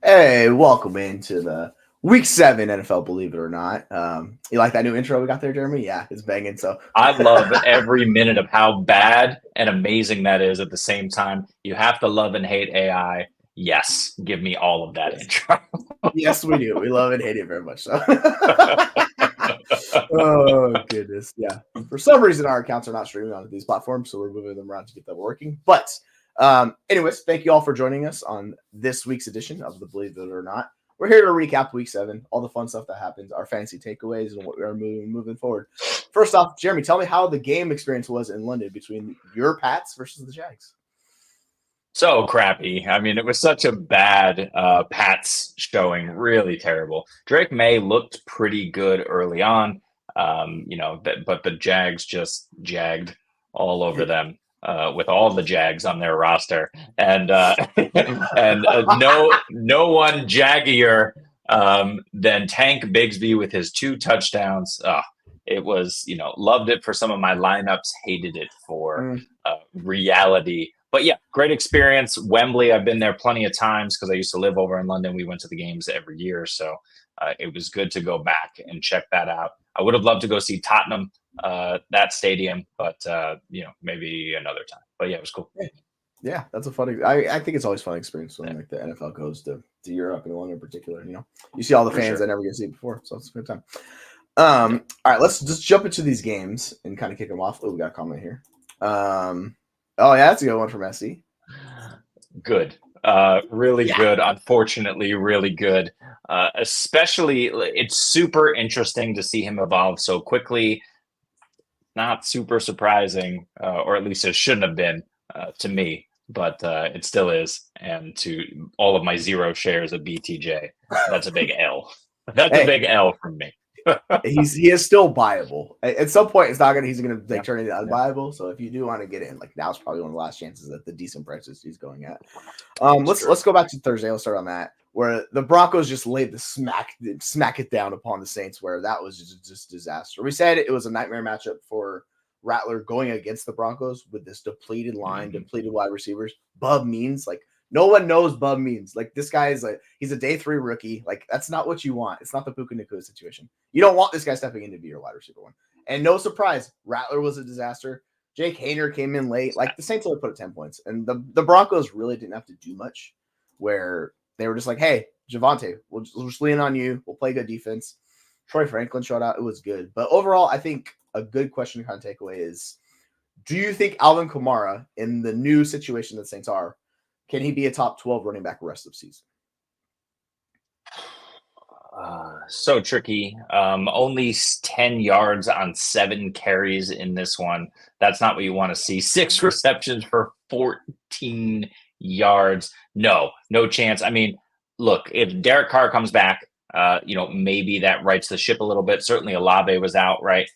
Hey, welcome into the Week 7 NFL, believe it or not. You like that new intro we got there, Jeremy? Yeah, it's banging. So I love every minute of how bad and amazing that is at the same time. You have to love and hate AI. Yes, give me all of that yes. intro. Yes, we do. We love and hate it very much. So, oh goodness, yeah. For some reason, our accounts are not streaming on these platforms, so we're moving them around to get that working. But, anyways, thank you all for joining us on this week's edition of the Believe It or Not. We're here to recap Week 7, all the fun stuff that happened, our fantasy takeaways, and what we are moving forward. First off, Jeremy, tell me how the game experience was in London between your Pats versus the Jags. So crappy. I mean, it was such a bad Pats showing, really terrible. Drake Maye looked pretty good early on, but the Jags just jagged all over them with all the Jags on their roster, and no one jaggier than Tank Bigsby with his 2 touchdowns. It was, loved it for some of my lineups, hated it for reality. But yeah, great experience. Wembley, I've been there plenty of times because I used to live over in London. We went to the games every year. So it was good to go back and check that out. I would have loved to go see Tottenham, that stadium, but, maybe another time. But yeah, it was cool. Yeah, that's a funny. I think it's always fun experience when like the NFL goes to Europe and London in particular. You see all the fans that never get to see it before, so it's a good time. All right, let's just jump into these games and kind of kick them off. Oh, we got a comment here. Oh yeah, that's a good one from Messi. Good. Really good. Unfortunately, really good. Especially, it's super interesting to see him evolve so quickly. Not super surprising, or at least it shouldn't have been to me, but it still is. And to all of my 0 shares of BTJ, that's a big L. That's a big L from me. he is still buyable. At some point, he's gonna turn into unbuyable. So if you do want to get in, like now's probably one of the last chances at the decent prices he's going at. Let's go back to Thursday. Let's start on that, where the Broncos just laid the smack it down upon the Saints, where that was just disaster. We said it was a nightmare matchup for Rattler going against the Broncos with this depleted line, depleted wide receivers. Bub means like. No one knows Bub means. Like, this guy is he's a day 3 rookie. Like, that's not what you want. It's not the Puka Or Kupp situation. You don't want this guy stepping in to be your wide receiver 1. And no surprise, Rattler was a disaster. Jake Haener came in late. Like, the Saints only put up 10 points. And the Broncos really didn't have to do much, where they were just like, hey, Javonte, we'll just lean on you. We'll play good defense. Troy Franklin showed out. It was good. But overall, I think a good question to kind of take away is, do you think Alvin Kamara, in the new situation that Saints are, can he be a top 12 running back the rest of the season? So tricky. Only 10 yards on 7 carries in this one. That's not what you want to see. 6 receptions for 14 yards. No chance. I mean, look, if Derek Carr comes back, maybe that rights the ship a little bit. Certainly Olave was out, right?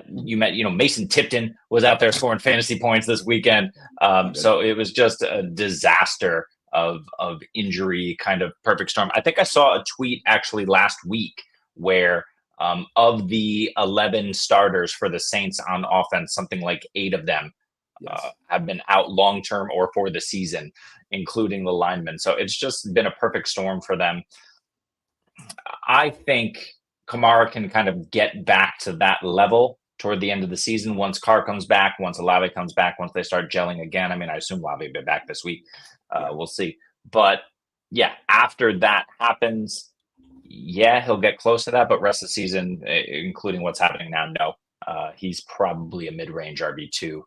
Mason Tipton was out there scoring fantasy points this weekend. So it was just a disaster of injury, kind of perfect storm. I think I saw a tweet actually last week where of the 11 starters for the Saints on offense, something like 8 of them have been out long-term or for the season, including the linemen. So it's just been a perfect storm for them. I think Kamara can kind of get back to that level toward the end of the season once Carr comes back, once Olave comes back, once they start gelling again. I mean, I assume Olave will be back this week. We'll see. But yeah, after that happens, he'll get close to that. But rest of the season, including what's happening now, no. He's probably a mid-range RB2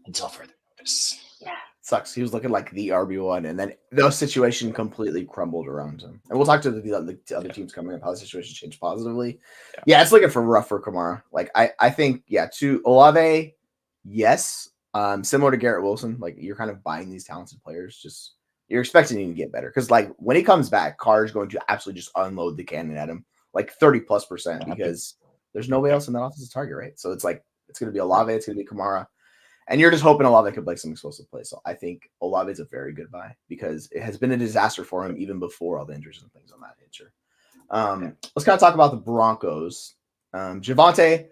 until further notice. Yeah. Sucks. He was looking like the RB1, and then the situation completely crumbled around him. And we'll talk to the other teams coming up, how the situation changed positively. Yeah, it's looking rough for Kamara. Like, I think, to Olave, yes. Similar to Garrett Wilson, like, you're kind of buying these talented players. Just, you're expecting him to get better. Because, like, when he comes back, Carr is going to absolutely just unload the cannon at him, like 30+%, because there's nobody else in that offensive target, right? So it's like, it's going to be Olave, it's going to be Kamara. And you're just hoping Olave could play some explosive play. So I think Olave is a very good buy because it has been a disaster for him even before all the injuries and things on that nature. Let's kind of talk about the Broncos. Javonte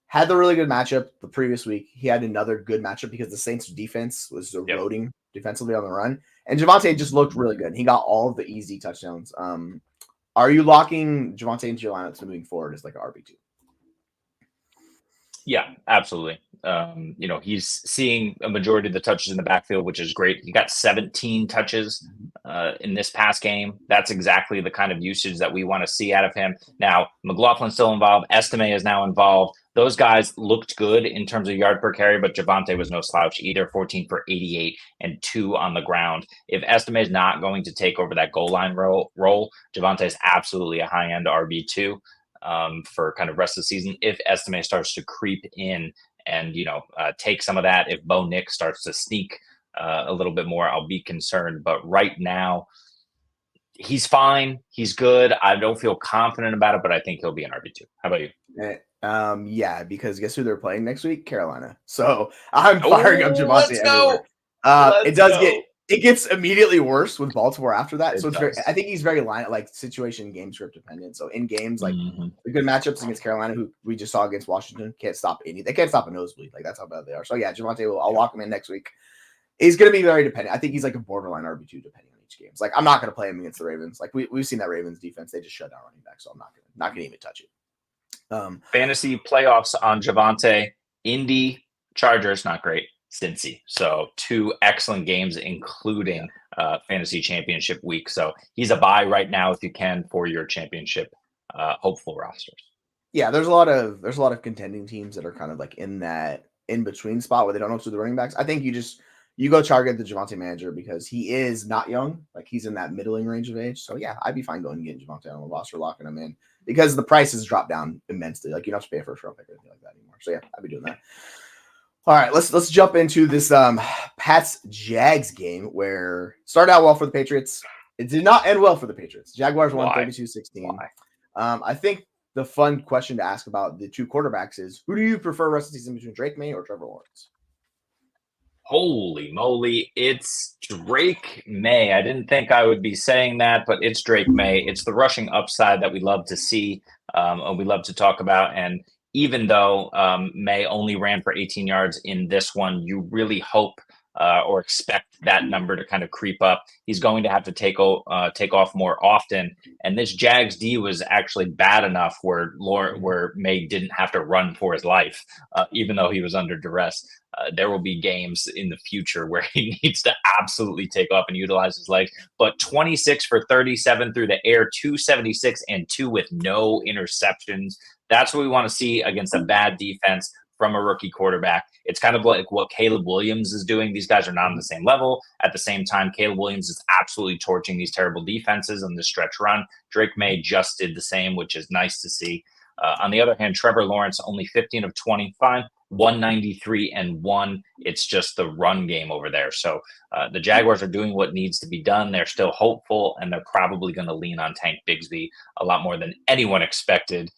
had the really good matchup the previous week. He had another good matchup because the Saints defense was eroding defensively on the run. And Javonte just looked really good. He got all of the easy touchdowns. Are you locking Javonte into your lineups moving forward as like an RB2? Yeah, absolutely. He's seeing a majority of the touches in the backfield, which is great. He got 17 touches in this past game. That's exactly the kind of usage that we want to see out of him. Now, McLaughlin's still involved. Estime is now involved. Those guys looked good in terms of yard per carry, but Javonte was no slouch either, 14 for 88 and 2 on the ground. If Estime is not going to take over that goal line role, Javonte is absolutely a high-end RB2. For kind of rest of the season, if Estime starts to creep in and take some of that, if Bo Nick starts to sneak a little bit more, I'll be concerned. But right now, he's fine. He's good. I don't feel confident about it, but I think he'll be an RB2. How about you? Yeah, because guess who they're playing next week? Carolina. So I'm firing up Javonte everywhere. It gets immediately worse with Baltimore after that. I think he's very situation game script dependent. So in games the good matchups against Carolina, who we just saw against Washington, they can't stop a nosebleed. Like that's how bad they are. So yeah, Javonte I'll lock him in next week. He's gonna be very dependent. I think he's like a borderline RB2 depending on each game. It's like I'm not gonna play him against the Ravens. Like we've seen that Ravens defense, they just shut down running back. So I'm not gonna even touch it. Fantasy playoffs on Javonte. Indy Chargers, not great. Cincy. So 2 excellent games, including fantasy championship week. So he's a buy right now if you can for your championship hopeful rosters. Yeah, there's a lot of contending teams that are kind of like in that in between spot where they don't know who the running backs. I think you go target the Javonte manager because he is not young. Like he's in that middling range of age. So yeah, I'd be fine going and getting Javonte on the roster, locking him in because the price has dropped down immensely. Like you don't have to pay a first round pick or anything like that anymore. So yeah, I'd be doing that. All right, let's jump into this Pats Jags game where started out well for the Patriots. It did not end well for the Patriots. Jaguars won 32-16. I think the fun question to ask about the 2 quarterbacks is who do you prefer rest of the season between Drake Maye or Trevor Lawrence? Holy moly, it's Drake Maye. I didn't think I would be saying that, but it's Drake Maye. It's the rushing upside that we love to see, and we love to talk about. And even though Maye only ran for 18 yards in this one, you really hope or expect that number to kind of creep up. He's going to have to take off more often. And this Jags D was actually bad enough where Maye didn't have to run for his life, even though he was under duress. There will be games in the future where he needs to absolutely take off and utilize his legs. But 26 for 37 through the air, 276 and 2 with no interceptions. That's what we want to see against a bad defense from a rookie quarterback. It's kind of like what Caleb Williams is doing. These guys are not on the same level. At the same time, Caleb Williams is absolutely torching these terrible defenses on the stretch run. Drake Maye just did the same, which is nice to see. On the other hand, Trevor Lawrence, only 15 of 25, 193 and 1. It's just the run game over there. So the Jaguars are doing what needs to be done. They're still hopeful, and they're probably going to lean on Tank Bigsby a lot more than anyone expected.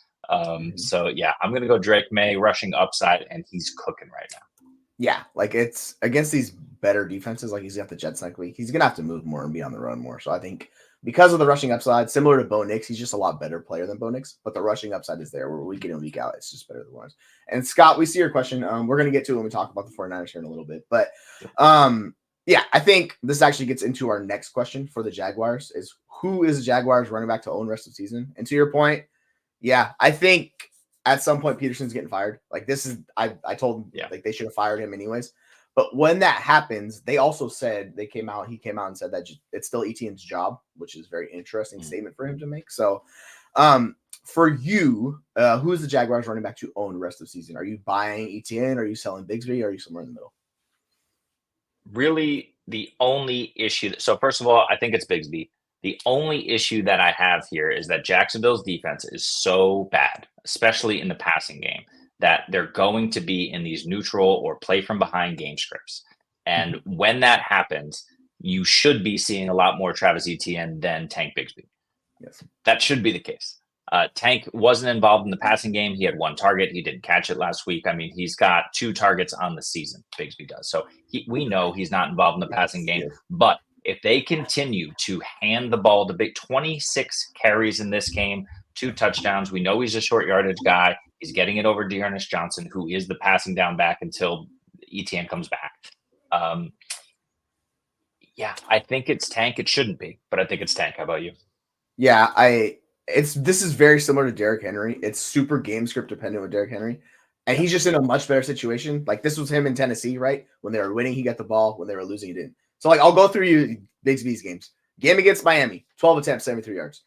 So yeah, I'm going to go Drake Maye rushing upside, and he's cooking right now. Yeah, like it's against these better defenses, like he's got the Jets next week. He's going to have to move more and be on the run more. So I think because of the rushing upside, similar to Bo Nix, he's just a lot better player than Bo Nix, but the rushing upside is there. We're week in and week out. It's just better than ours. And Scott, we see your question. We're going to get to it when we talk about the 49ers here in a little bit. But yeah, I think this actually gets into our next question for the Jaguars is who is the Jaguars running back to own rest of the season? And to your point, yeah, I think at some point Peterson's getting fired. Like this is, I told him like they should have fired him anyways. But when that happens, they also said he came out and said that it's still Etienne's job, which is a very interesting statement for him to make. So for you, who is the Jaguars running back to own the rest of the season? Are you buying Etienne? Are you selling Bigsby? Or are you somewhere in the middle? Really, the only issue. So first of all, I think it's Bigsby. The only issue that I have here is that Jacksonville's defense is so bad, especially in the passing game, that they're going to be in these neutral or play from behind game scripts. And when that happens, you should be seeing a lot more Travis Etienne than Tank Bigsby. Yes. That should be the case. Tank wasn't involved in the passing game. He had 1 target. He didn't catch it last week. I mean, he's got 2 targets on the season. Bigsby does. So we know he's not involved in the passing game. But if they continue to hand the ball to 26 carries in this game, 2 touchdowns, we know he's a short yardage guy. He's getting it over Dearness Johnson, who is the passing down back until Etienne comes back. Yeah, I think it's tank. It shouldn't be, but I think it's tank. How about you? Yeah, this is very similar to Derrick Henry. It's super game script dependent with Derrick Henry. And he's just in a much better situation. Like this was him in Tennessee, right? When they were winning, he got the ball. When they were losing, he didn't. So like I'll go through you Bigsby's games. Game against Miami, 12 attempts, 73 yards.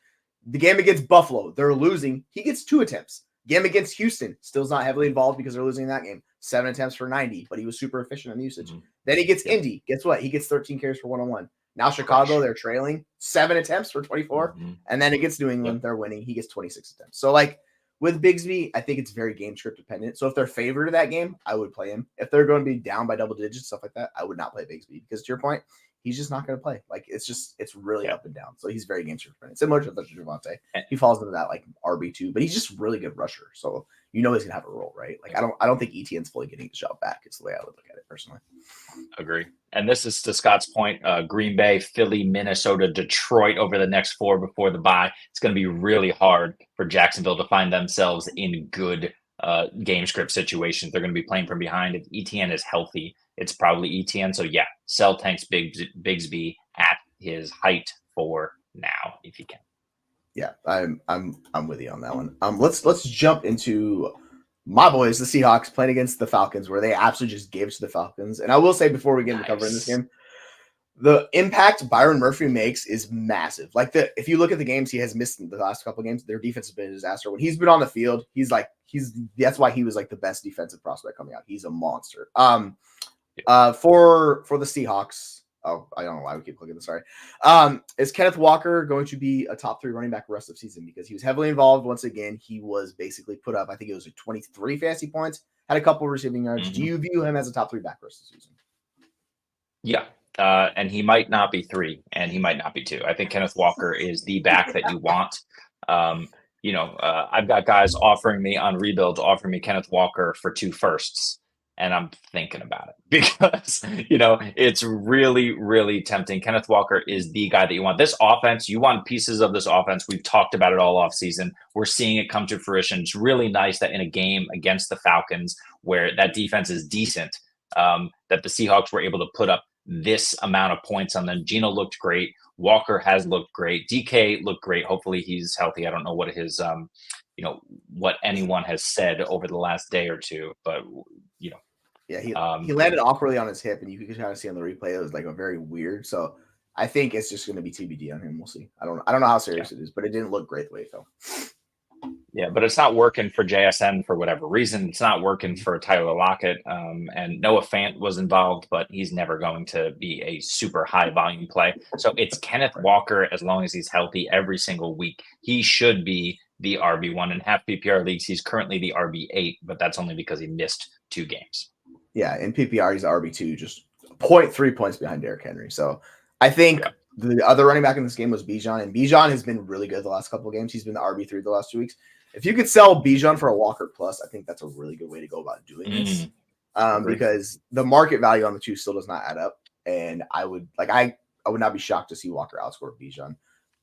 The game against Buffalo, they're losing. He gets 2 attempts. Game against Houston, still's not heavily involved because they're losing that game. 7 attempts for 90, but he was super efficient on usage. Then he gets Indy. Guess what? He gets 13 carries for 101. Now Chicago, they're trailing 7 attempts for 24. And then it gets New England, they're winning. He gets 26 attempts. So like with Bigsby, I think it's very game script dependent. So if they're favored of that game, I would play him. If they're going to be down by double digits, stuff like that, I would not play Bigsby because to your point, he's just not going to play. Like it's really up and down. So he's very game script dependent. Similar to Javonte. He falls into that like RB2, but he's just really good rusher. So you know he's gonna have a role, right? Like I don't think Etienne's fully getting the job back. Is the way I would look at it personally. Agree. And this is to Scott's point: Green Bay, Philly, Minnesota, Detroit over the next 4 before the bye. It's going to be really hard for Jacksonville to find themselves in good game script situations. They're going to be playing from behind. If Etienne is healthy, it's probably Etienne. So yeah, sell tanks Bigsby at his height for now if you can. Yeah, I'm with you on that one. Let's jump into my boys, the Seahawks, playing against the Falcons, where they absolutely just gave it to the Falcons. And I will say before we get into covering this game, the impact Byron Murphy makes is massive. Like if you look at the games he has missed in the last couple of games, their defense has been a disaster. When he's been on the field, that's why he was like the best defensive prospect coming out. He's a monster. For the Seahawks. Oh, I don't know why we keep looking at this. Sorry. Is Kenneth Walker going to be a top 3 running back the rest of the season? Because he was heavily involved. Once again, he was basically put up, I think it was 23 fantasy points, had a couple receiving yards. Do you view him as a top 3 back the rest of the season? Yeah. And he might not be 3 and he might not be 2. I think Kenneth Walker is the back that you want. I've got guys offering me on rebuilds, offering me Kenneth Walker for 2 firsts. And I'm thinking about it because, it's really, really tempting. Kenneth Walker is the guy that you want. This offense, you want pieces of this offense. We've talked about it all off season. We're seeing it come to fruition. It's really nice that in a game against the Falcons, where that defense is decent, that the Seahawks were able to put up this amount of points on them. Geno looked great. Walker has looked great. DK looked great. Hopefully he's healthy. I don't know what his, what anyone has said over the last day or two, but yeah, he landed awkwardly on his hip, and you could kind of see on the replay it was like a very weird. So I think it's just going to be TBD on him. We'll see. I don't know how serious it is, but it didn't look great the way it felt. Yeah, but it's not working for JSN for whatever reason. It's not working for Tyler Lockett, and Noah Fant was involved, but he's never going to be a super high volume play. So it's Kenneth Walker as long as he's healthy every single week. He should be the RB1 in half PPR leagues. He's currently the RB8, but that's only because he missed 2 games. Yeah, in PPR, he's RB2, just 0.3 points behind Derrick Henry. So I think the other running back in this game was Bijan, and Bijan has been really good the last couple of games. He's been the RB3 the last 2 weeks. If you could sell Bijan for a Walker plus, I think that's a really good way to go about doing this, because the market value on the 2 still does not add up. And I would not be shocked to see Walker outscore Bijan.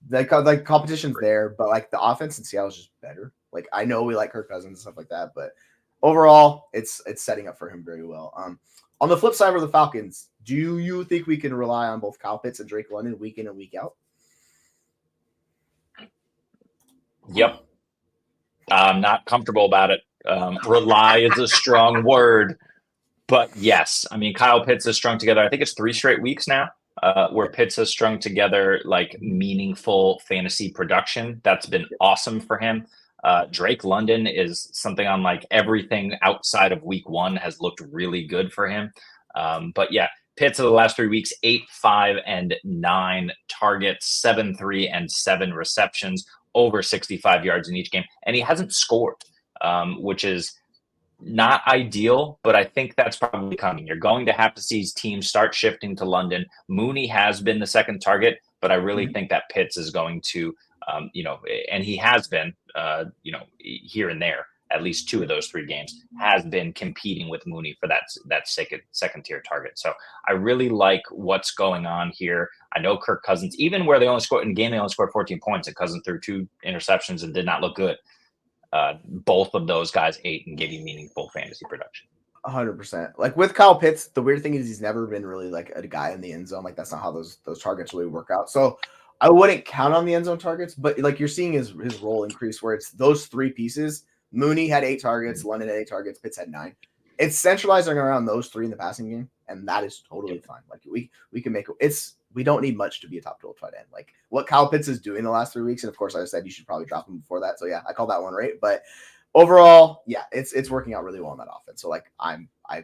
Like competition's there, but like the offense in Seattle is just better. Like I know we like Kirk Cousins and stuff like that, but overall, it's setting up for him very well. On the flip side for the Falcons, do you think we can rely on both Kyle Pitts and Drake London week in and week out? Yep. I'm not comfortable about it. Rely is a strong word, but yes. I mean, Kyle Pitts has strung together, I think it's 3 straight weeks now, where Pitts has strung together like meaningful fantasy production. That's been awesome for him. Drake London is something on like everything outside of week 1 has looked really good for him. But yeah, Pitts of the last 3 weeks, 8, 5, and 9 targets, 7, 3, and 7 receptions, over 65 yards in each game. And he hasn't scored, which is not ideal, but I think that's probably coming. You're going to have to see teams start shifting to London. Mooney has been the second target, but I really think that Pitts is going to, and he has been, here and there, at least 2 of those 3 games, has been competing with Mooney for that second tier target. So I really like what's going on here. I know Kirk Cousins, even where they only scored 14 points, and Cousins threw 2 interceptions and did not look good. Both of those guys ate and gave you meaningful fantasy production. 100%. Like with Kyle Pitts, the weird thing is he's never been really like a guy in the end zone. Like that's not how those targets really work out. So I wouldn't count on the end zone targets, but like you're seeing his role increase where it's those three pieces. Mooney had 8 targets, London had 8 targets, Pitts had 9. It's centralizing around those 3 in the passing game, and that is totally fine. Like we can make we don't need much to be a top 12 tight end. Like what Kyle Pitts is doing the last 3 weeks, and of course I said you should probably drop him before that. So yeah, I call that one right. But overall, yeah, it's working out really well in that offense. So like I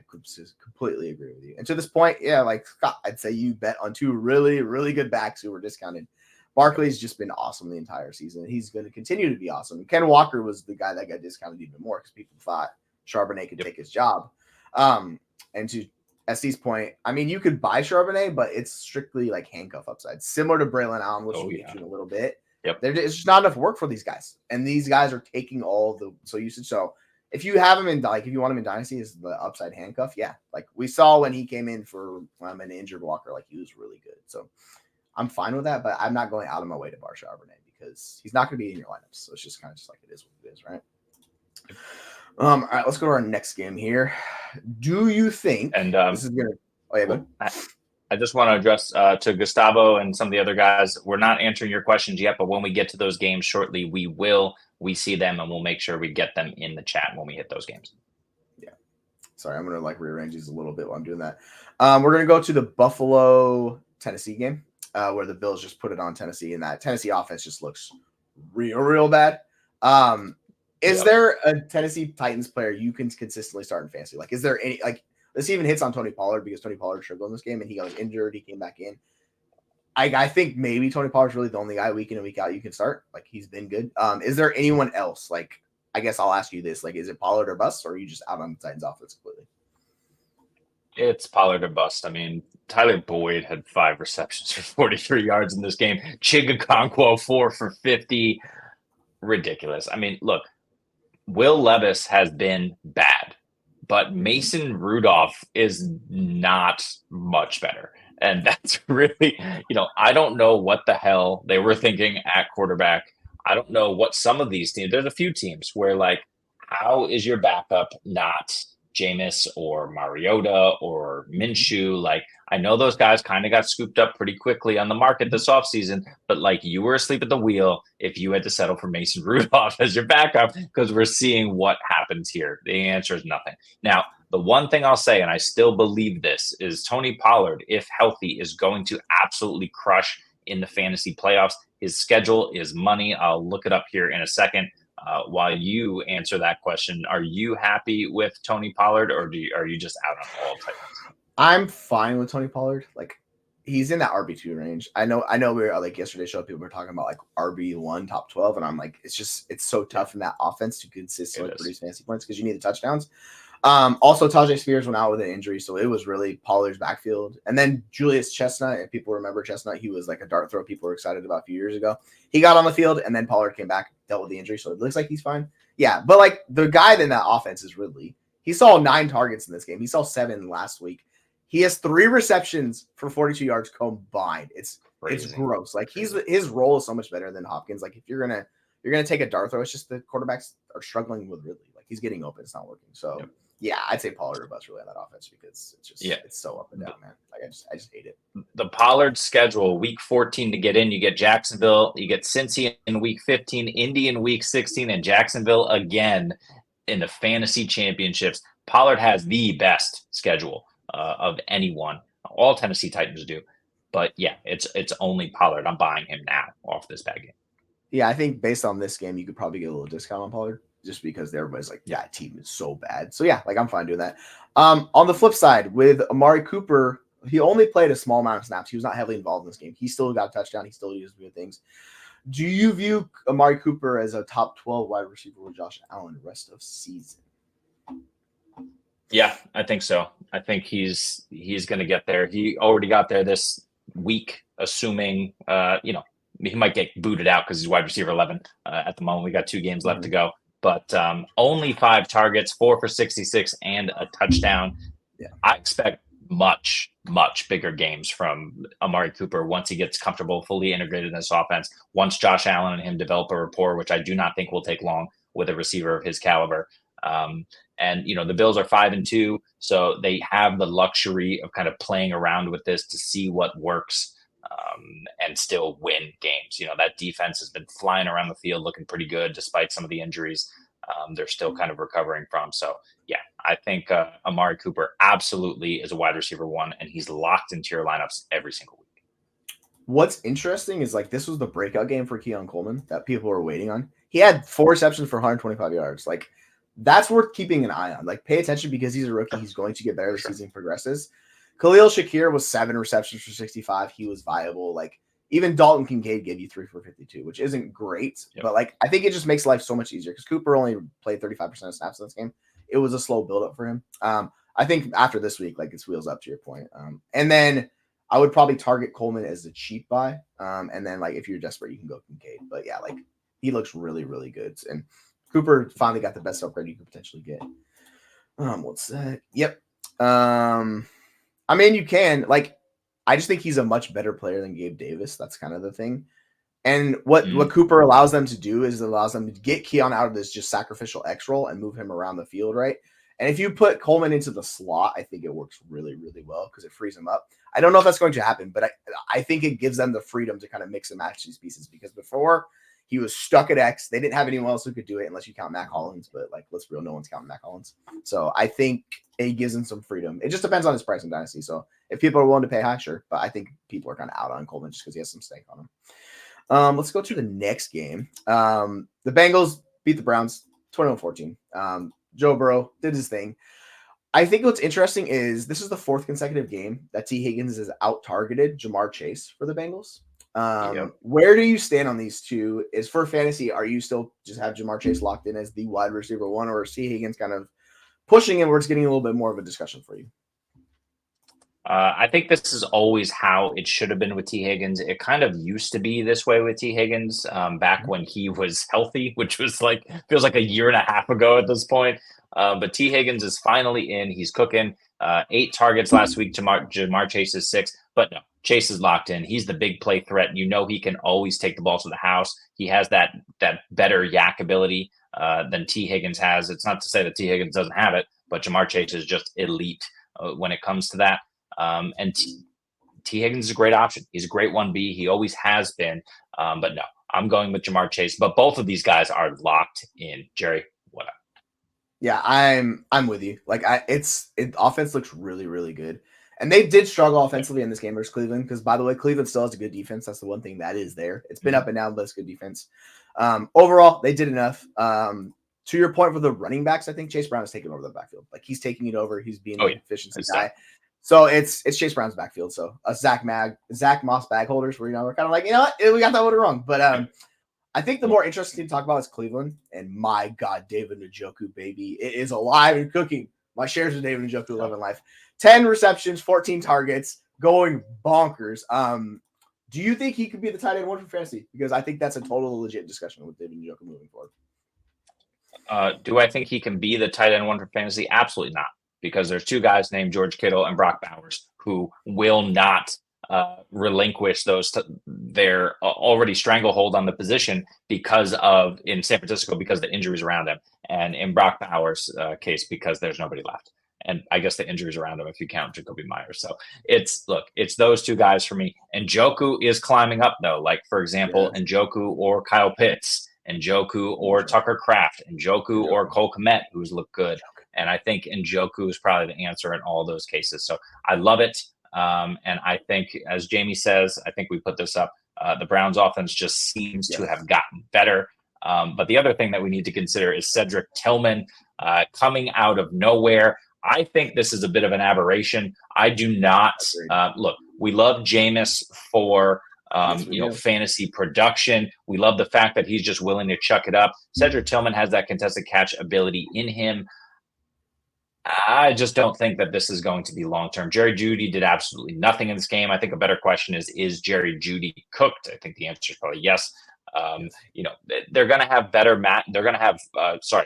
completely agree with you. And to this point, yeah, like Scott, I'd say you bet on 2 really, really good backs who were discounted. Barkley's just been awesome the entire season. He's going to continue to be awesome. Ken Walker was the guy that got discounted even more because people thought Charbonnet could take his job. And to SC's point, I mean, you could buy Charbonnet, but it's strictly like handcuff upside, similar to Braylon Allen, which we'll get to in a little bit. It's just not enough work for these guys, and these guys are taking all the usage. So if you have him in if you want him in Dynasty, is the upside handcuff. Yeah, like we saw when he came in for an injured Walker, like he was really good. So I'm fine with that, but I'm not going out of my way to bar Charbonnet because he's not going to be in your lineups. So it's just kind of just like it is what it is, right? All right, let's go to our next game here. Do you think this is gonna? Oh yeah, go ahead. I just want to address to Gustavo and some of the other guys. We're not answering your questions yet, but when we get to those games shortly, we see them and we'll make sure we get them in the chat when we hit those games. Yeah. Sorry, I'm gonna like rearrange these a little bit while I'm doing that. We're gonna go to the Buffalo Tennessee game. Where the Bills just put it on Tennessee, and that Tennessee offense just looks real bad. Is there a Tennessee Titans player you can consistently start in fantasy? Like, is there any, like, this even hits on Tony Pollard because Tony Pollard struggled in this game and he got injured. He came back in. I think maybe Tony Pollard's really the only guy week in and week out you can start. Like, he's been good. Is there anyone else? Like, I guess I'll ask you this. Like, is it Pollard or bust, or are you just out on the Titans offense completely? It's Pollard or bust. I mean, Tyler Boyd had 5 receptions for 43 yards in this game. Chigakonkwo 4 for 50. Ridiculous. I mean, look, Will Levis has been bad, but Mason Rudolph is not much better. And that's really, I don't know what the hell they were thinking at quarterback. I don't know what some of these teams, there's a few teams where, like, how is your backup not Jameis or Mariota or Minshew? Like, I know those guys kind of got scooped up pretty quickly on the market this offseason, but like, you were asleep at the wheel if you had to settle for Mason Rudolph as your backup, because we're seeing what happens here. The answer is nothing. Now, the one thing I'll say, and I still believe this, is Tony Pollard, if healthy, is going to absolutely crush in the fantasy playoffs. His schedule is money. I'll look it up here in a second. While you answer that question, are you happy with Tony Pollard, or are you just out on all Titans? I'm fine with Tony Pollard. Like, he's in that RB2 range. I know we were like yesterday's show, people were talking about like RB1 top 12, and I'm like, it's so tough in that offense to consistently produce fantasy points because you need the touchdowns. Also, Tajay Spears went out with an injury, so it was really Pollard's backfield. And then Julius Chestnut, if people remember Chestnut, he was like a dart throw people were excited about a few years ago. He got on the field, and then Pollard came back, dealt with the injury, so it looks like he's fine. Yeah, but like the guy in that offense is Ridley. He saw 9 targets in this game. He saw 7 last week. He has 3 receptions for 42 yards combined. It's gross. Like his role is so much better than Hopkins. Like if you're gonna take a dart throw, it's just the quarterbacks are struggling with Ridley. Like he's getting open, it's not working. So yeah, I'd say Pollard or bust really on that offense because it's just it's so up and down, man. Like I just hate it. The Pollard schedule, week 14 to get in, you get Jacksonville, you get Cincy in week 15, Indy in week 16, and Jacksonville again in the fantasy championships. Pollard has the best schedule of anyone. All Tennessee Titans do. But yeah, it's only Pollard. I'm buying him now off this bad game. Yeah, I think based on this game, you could probably get a little discount on Pollard just because everybody's like, yeah, team is so bad. So yeah, like I'm fine doing that. On the flip side, with Amari Cooper, he only played a small amount of snaps. He was not heavily involved in this game. He still got a touchdown. He still used good things. Do you view Amari Cooper as a top 12 wide receiver with Josh Allen the rest of season? Yeah, I think so. I think he's going to get there. He already got there this week, assuming he might get booted out because he's wide receiver 11 at the moment. We got 2 games left to go, but only 5 targets, 4 for 66, and a touchdown. Yeah, I expect much bigger games from Amari Cooper once he gets comfortable, fully integrated in this offense. Once Josh Allen and him develop a rapport, which I do not think will take long with a receiver of his caliber. And the Bills are 5-2, so they have the luxury of kind of playing around with this to see what works, and still win games. That defense has been flying around the field, looking pretty good despite some of the injuries they're still kind of recovering from. So yeah, I think Amari Cooper absolutely is a wide receiver 1, and he's locked into your lineups every single week. What's interesting is like this was the breakout game for Keon Coleman that people were waiting on. He had 4 receptions for 125 yards. Like that's worth keeping an eye on. Like pay attention because he's a rookie. He's going to get better as the season progresses. Khalil Shakir was 7 receptions for 65. He was viable. Like even Dalton Kincaid gave you 3 for 52, which isn't great, but like I think it just makes life so much easier because Cooper only played 35% of snaps in this game. It was a slow buildup for him. I think after this week, like it's wheels up to your point. And then I would probably target Coleman as a cheap buy. And then like if you're desperate, you can go Kincaid. But yeah, like he looks really, really good. And Cooper finally got the best upgrade you could potentially get. What's that? Yep. I mean, you can like. I just think he's a much better player than Gabe Davis. That's kind of the thing. And what Cooper allows them to do is it allows them to get Keon out of this just sacrificial X role and move him around the field, right? And if you put Coleman into the slot, I think it works really, really well because it frees him up. I don't know if that's going to happen, but I think it gives them the freedom to kind of mix and match these pieces because before he was stuck at X. They didn't have anyone else who could do it unless you count Mac Hollins, but like, let's be real, no one's counting Mac Hollins. So I think it gives him some freedom. It just depends on his pricing dynasty. So if people are willing to pay high, sure. But I think people are kind of out on Coleman just because he has some stake on him. Let's go to the next game. The Bengals beat the Browns 21-14. Joe Burrow did his thing. I think what's interesting is this is the 4th consecutive game that Tee Higgins has out-targeted Jamar Chase for the Bengals. Where do you stand on these two? Is for fantasy, are you still just have Jamar Chase locked in as the wide receiver 1, or is Tee Higgins kind of pushing him where it's getting a little bit more of a discussion for you? I think this is always how it should have been with Tee Higgins. It kind of used to be this way with Tee Higgins back when he was healthy, which was like feels like a year and a half ago at this point. But Tee Higgins is finally in. He's cooking. 8 targets last week. Jamar Chase is 6. But no, Chase is locked in. He's the big play threat. You know he can always take the ball to the house. He has that better yak ability than Tee Higgins has. It's not to say that Tee Higgins doesn't have it, but Jamar Chase is just elite when it comes to that. And Tee Higgins is a great option. He's a great 1B. He always has been. But no, I'm going with Jamar Chase. But both of these guys are locked in. Jerry, what up? Yeah, I'm with you. Like offense looks really, really good. And they did struggle offensively in this game versus Cleveland because, by the way, Cleveland still has a good defense. That's the one thing that is there. It's been up and down, but it's good defense. Overall, they did enough. To your point for the running backs, I think Chase Brown is taking over the backfield. Like he's taking it over. He's being an efficiency guy. So it's Chase Brown's backfield. So Zach Moss bag holders where we're kind of like, you know what, we got that one wrong. But I think the more interesting thing to talk about is Cleveland. And my God, David Njoku, baby. It is alive and cooking. My shares of David Njoku love in life. 10 receptions, 14 targets, going bonkers. Do you think he could be the tight end 1 for fantasy? Because I think that's a total legit discussion with David Njoku moving forward. Do I think he can be the tight end 1 for fantasy? Absolutely not. Because there's 2 guys named George Kittle and Brock Bowers who will not relinquish their already stranglehold on the position because of, in San Francisco, because of the injuries around him, and in Brock Bowers' case, because there's nobody left. And I guess the injuries around him, if you count Jacoby Myers. So it's those 2 guys for me. And Njoku is climbing up, though. Like, for example, Njoku or Kyle Pitts, Njoku or Tucker Kraft, Njoku or Cole Kmet, who's looked good. And I think Njoku is probably the answer in all those cases. So I love it. And I think, as Jamie says, I think we put this up, the Browns offense just seems to have gotten better. But the other thing that we need to consider is Cedric Tillman coming out of nowhere. I think this is a bit of an aberration. I do not look. We love Jameis for fantasy production. We love the fact that he's just willing to chuck it up. Cedric Tillman has that contested catch ability in him. I just don't think that this is going to be long-term. Jerry Jeudy did absolutely nothing in this game. I think a better question is Jerry Jeudy cooked? I think the answer is probably yes. They're going to have they're going to have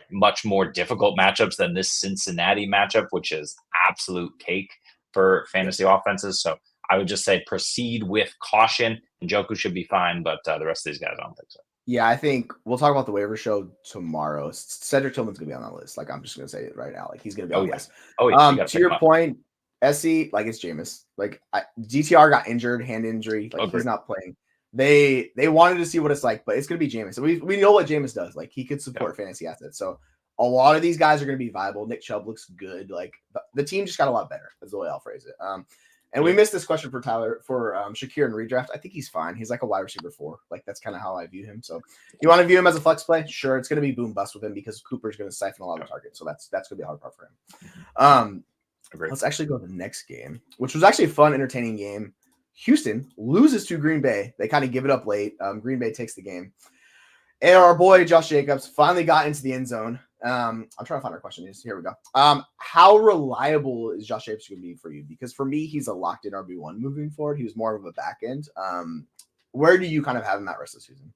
much more difficult matchups than this Cincinnati matchup, which is absolute cake for fantasy offenses. So I would just say proceed with caution. Njoku should be fine, but the rest of these guys, I don't think so. Yeah, I think we'll talk about the waiver show tomorrow. Cedric Tillman's gonna be on that list. Like I'm just gonna say it right now. Like he's gonna be Oh on the yeah. list. Oh yeah. You got to To pick him your up. point, SC, like it's Jameis. Like DTR got injured, hand injury. Like Agreed. he's not playing. They wanted to see what it's like, but it's gonna be Jameis. We know what Jameis does. Like he could support fantasy assets. So a lot of these guys are gonna be viable. Nick Chubb looks good. Like the team just got a lot better. Is the way I'll phrase it. And we missed this question for Tyler for Shakir and redraft. I think he's fine. He's like a wide receiver 4. Like that's kind of how I view him. So you want to view him as a flex play? Sure, it's going to be boom bust with him because Cooper's going to siphon a lot of targets. So that's going to be a hard part for him. Let's actually go to the next game, which was actually a fun, entertaining game. Houston loses to Green Bay. They kind of give it up late. Green Bay takes the game. And our boy Josh Jacobs finally got into the end zone. I'm trying to find our question. Here we go. How reliable is Josh Jacobs going to be for you? Because for me, he's a locked-in RB1 moving forward. He was more of a back end. Where do you kind of have him at rest of the season?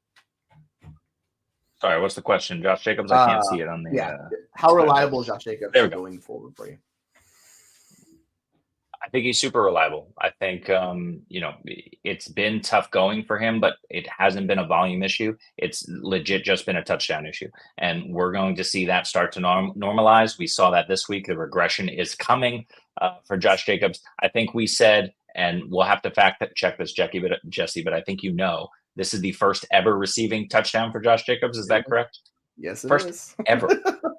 Sorry, what's the question? Josh Jacobs? I can't see it on the. How reliable is Josh Jacobs going forward for you? I think he's super reliable. I think, it's been tough going for him, but it hasn't been a volume issue. It's legit just been a touchdown issue. And we're going to see that start to normalize. We saw that this week. The regression is coming for Josh Jacobs. I think we said, and we'll have to fact check this, Jesse, but I think this is the first ever receiving touchdown for Josh Jacobs. Is that correct? Yes, it is. Ever,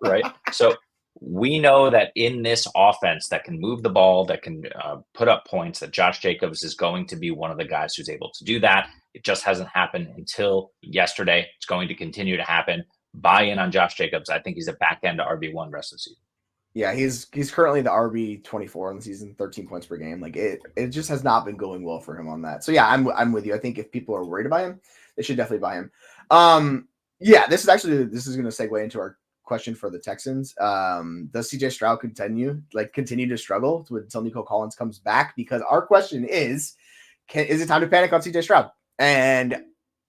right? So we know that in this offense that can move the ball, that can put up points, that Josh Jacobs is going to be one of the guys who's able to do that. It just hasn't happened until yesterday. It's going to continue to happen. Buy in on Josh Jacobs. I think he's a back end RB1 rest of the season. Yeah, he's currently the RB 24 in the season, 13 points per game. Like it just has not been going well for him on that. So yeah, I'm with you. I think if people are worried about him, they should definitely buy him. Yeah, this is going to segue into our question for the Texans. Does CJ Stroud continue to struggle until Nico Collins comes back? Because our question is it time to panic on CJ Stroud? And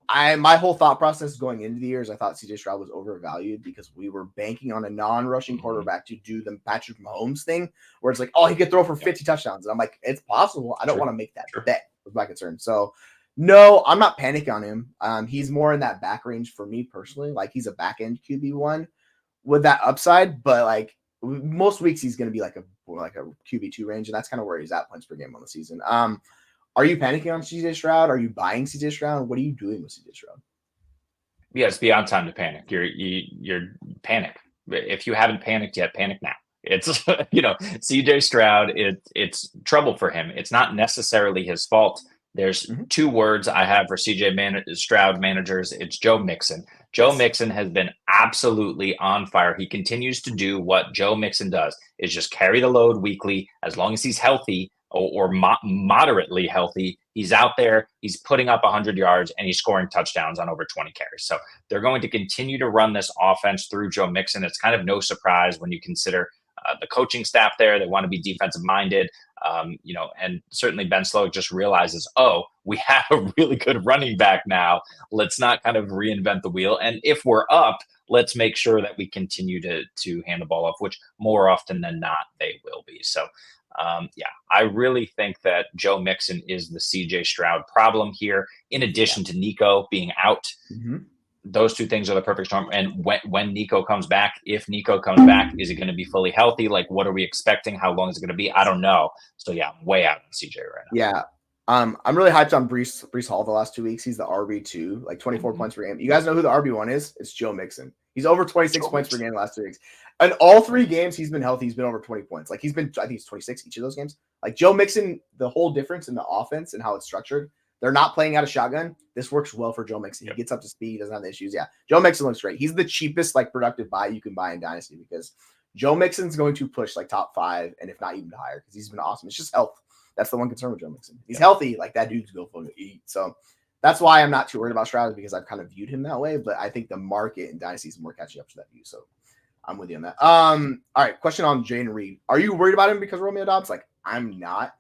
my whole thought process going into the year is I thought CJ Stroud was overvalued because we were banking on a non-rushing quarterback to do the Patrick Mahomes thing where it's like, oh, he could throw for 50 touchdowns. And I'm like, it's possible. I don't want to make that bet was my concern. So no, I'm not panicking on him. He's more in that back range for me personally. Like he's a back end QB1 with that upside, but like most weeks he's going to be like a QB2 range, and that's kind of where he's at points per game on the season. Are you panicking on CJ Stroud? Are you buying CJ Stroud? What are you doing with CJ Stroud? Yeah, it's beyond time to panic. You're panic. If you haven't panicked yet, panic now. It's CJ Stroud. It's trouble for him. It's not necessarily his fault. There's two words I have for Stroud managers. It's Joe Mixon. Joe Mixon has been absolutely on fire. He continues to do what Joe Mixon does, is just carry the load weekly. As long as he's healthy or moderately healthy, he's out there, he's putting up 100 yards, and he's scoring touchdowns on over 20 carries. So they're going to continue to run this offense through Joe Mixon. It's kind of no surprise when you consider the coaching staff there. They want to be defensive minded. And certainly Ben Slowick just realizes, oh, we have a really good running back now. Let's not kind of reinvent the wheel. And if we're up, let's make sure that we continue to hand the ball off, which more often than not, they will be. So, I really think that Joe Mixon is the CJ Stroud problem here, in addition to Nico being out. Those two things are the perfect storm. And when Nico comes back, if Nico comes back, is he going to be fully healthy? Like, what are we expecting? How long is it going to be? I don't know. So yeah, I'm way out on CJ right now. Yeah. I'm really hyped on Breece Hall the last 2 weeks. He's the RB2, like 24 points per game. You guys know who the RB1 is? It's Joe Mixon. He's over 26 points per game the last 2 weeks. And all 3 games he's been healthy, he's been over 20 points. Like I think he's 26 each of those games. Like Joe Mixon, the whole difference in the offense and how it's structured, they're not playing out of shotgun. This works well for Joe Mixon. He gets up to speed. He doesn't have the issues. Yeah. Joe Mixon looks great. He's the cheapest, productive buy you can buy in Dynasty because Joe Mixon's going to push top 5 and if not even higher because he's been awesome. It's just health. That's the one concern with Joe Mixon. He's healthy. Like that dude's going to eat. So that's why I'm not too worried about Stroud because I've kind of viewed him that way. But I think the market in Dynasty is more catching up to that view. So I'm with you on that. All right. Question on Jayden Reed. Are you worried about him because of Romeo Doubs? I'm not.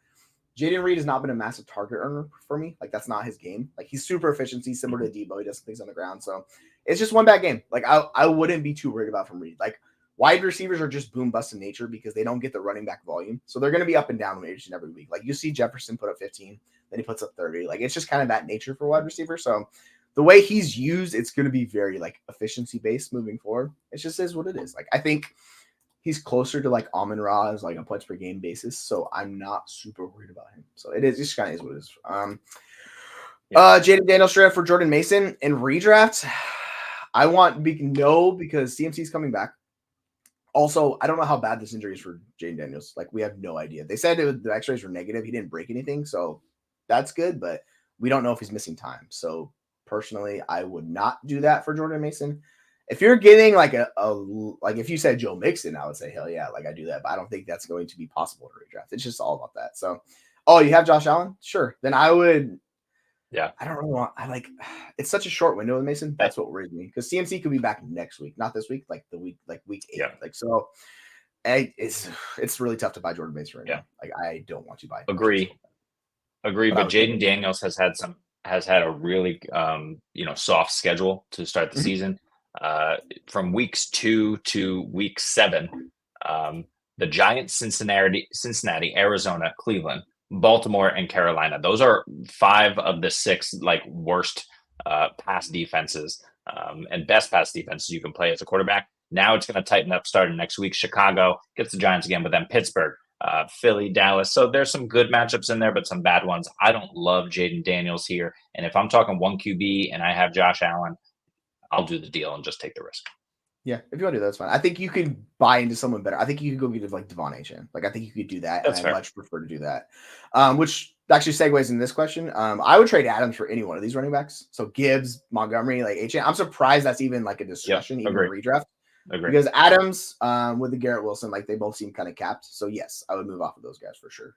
Jayden Reed has not been a massive target earner for me. That's not his game. He's super efficient. He's similar to Debo. He does things on the ground. So it's just one bad game. I wouldn't be too worried about from Reed. Wide receivers are just boom bust in nature because they don't get the running back volume. So they're going to be up and down each and every week. You see Jefferson put up 15, then he puts up 30. It's just kind of that nature for wide receiver. So the way he's used, it's going to be very like efficiency based moving forward. It just is what it is. Like I think he's closer to like Alvin ROS, like a points per game basis. So I'm not super worried about him. So it is just kind of is what it is. Jayden Daniels for Jordan Mason in redraft. I want because CMC is coming back. Also, I don't know how bad this injury is for Jayden Daniels. Like, we have no idea. They said the x-rays were negative. He didn't break anything, so that's good, but we don't know if he's missing time. So, personally, I would not do that for Jordan Mason. If you're getting, like, like, if you said Joe Mixon, I would say, hell yeah, like, I do that. But I don't think that's going to be possible to redraft. It's just all about that. So, you have Josh Allen? Sure. Then I would – yeah. I don't really want – it's such a short window with Mason. That's what worries me. Because CMC could be back next week. Not this week, like week 8. Yeah. Like, so it's really tough to buy Jordan Mason right now. Like, I don't want to buy him. Agree. But Jayden Daniels has had a really soft schedule to start the season. From weeks 2 to week 7, the Giants, Cincinnati, Arizona, Cleveland, Baltimore, and Carolina. Those are 5 of the 6 like worst pass defenses and best pass defenses you can play as a quarterback. Now it's going to tighten up starting next week. Chicago gets the Giants again, but then Pittsburgh, Philly, Dallas. So there's some good matchups in there, but some bad ones. I don't love Jayden Daniels here. And if I'm talking 1 QB and I have Josh Allen, I'll do the deal and just take the risk. Yeah, if you want to do that, that's fine. I think you could buy into someone better. I think you could go get like Devon Etienne. Like, I think you could do that. That's and fair. I much prefer to do that. Which actually segues into this question. I would trade Adams for any one of these running backs. So Gibbs, Montgomery, like Etienne. I'm surprised that's even like a discussion, even in redraft. Agree. Because Adams with the Garrett Wilson, like they both seem kind of capped. So yes, I would move off of those guys for sure.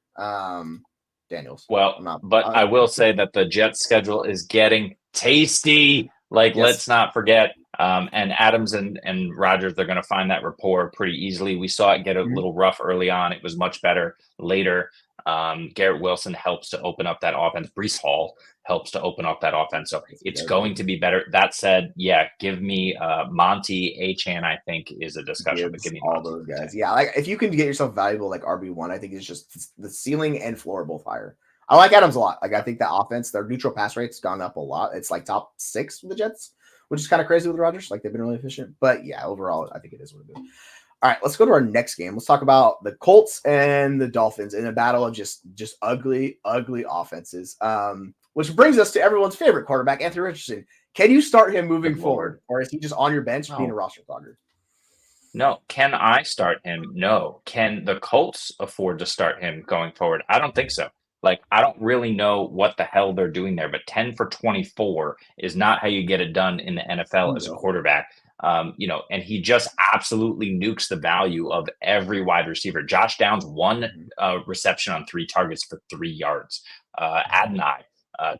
Daniels. Well, I will say that the Jets schedule is getting tasty. Like, let's not forget. And Adams and Rodgers, they're going to find that rapport pretty easily. We saw it get a little rough early on. It was much better later. Garrett Wilson helps to open up that offense. Breece Hall helps to open up that offense. So it's going to be better. That said, yeah, give me Monty, Etienne, I think, is a discussion. But give me all those guys. Yeah, like if you can get yourself valuable like RB1, I think it's just the ceiling and floor both higher. I like Adams a lot. Like, I think the offense, their neutral pass rate's gone up a lot. It's like top 6 for the Jets, which is kind of crazy with Rodgers. Like, they've been really efficient. But yeah, overall, I think it is what it is. All right, let's go to our next game. Let's talk about the Colts and the Dolphins in a battle of just ugly offenses. Which brings us to everyone's favorite quarterback, Anthony Richardson. Can you start him moving forward, or is he just on your bench being a roster clogger? No. Can I start him? No. Can the Colts afford to start him going forward? I don't think so. Like, I don't really know what the hell they're doing there, but 10 for 24 is not how you get it done in the NFL as a quarterback. And he just absolutely nukes the value of every wide receiver. Josh Downs, 1 reception on 3 targets for 3 yards. Adonai,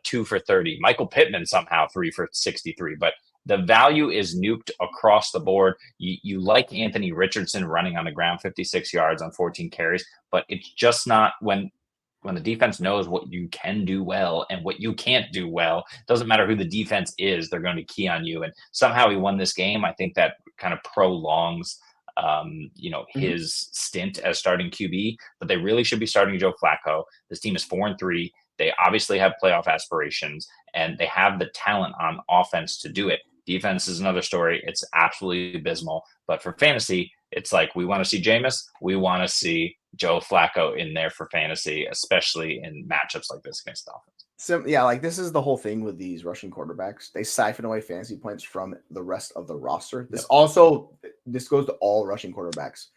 2 for 30. Michael Pittman somehow 3 for 63. But the value is nuked across the board. You like Anthony Richardson running on the ground, 56 yards on 14 carries, but it's just not when the defense knows what you can do well and what you can't do well. It doesn't matter who the defense is, they're going to key on you. And somehow he won this game. I think that kind of prolongs his stint as starting QB, but they really should be starting Joe Flacco. This team is 4-3. They obviously have playoff aspirations, and they have the talent on offense to do it. Defense is another story. It's absolutely abysmal. But for fantasy, it's like we want to see Jameis. We want to see Joe Flacco in there for fantasy, especially in matchups like this against the Dolphins. So, yeah, like this is the whole thing with these rushing quarterbacks. They siphon away fantasy points from the rest of the roster. This goes to all rushing quarterbacks.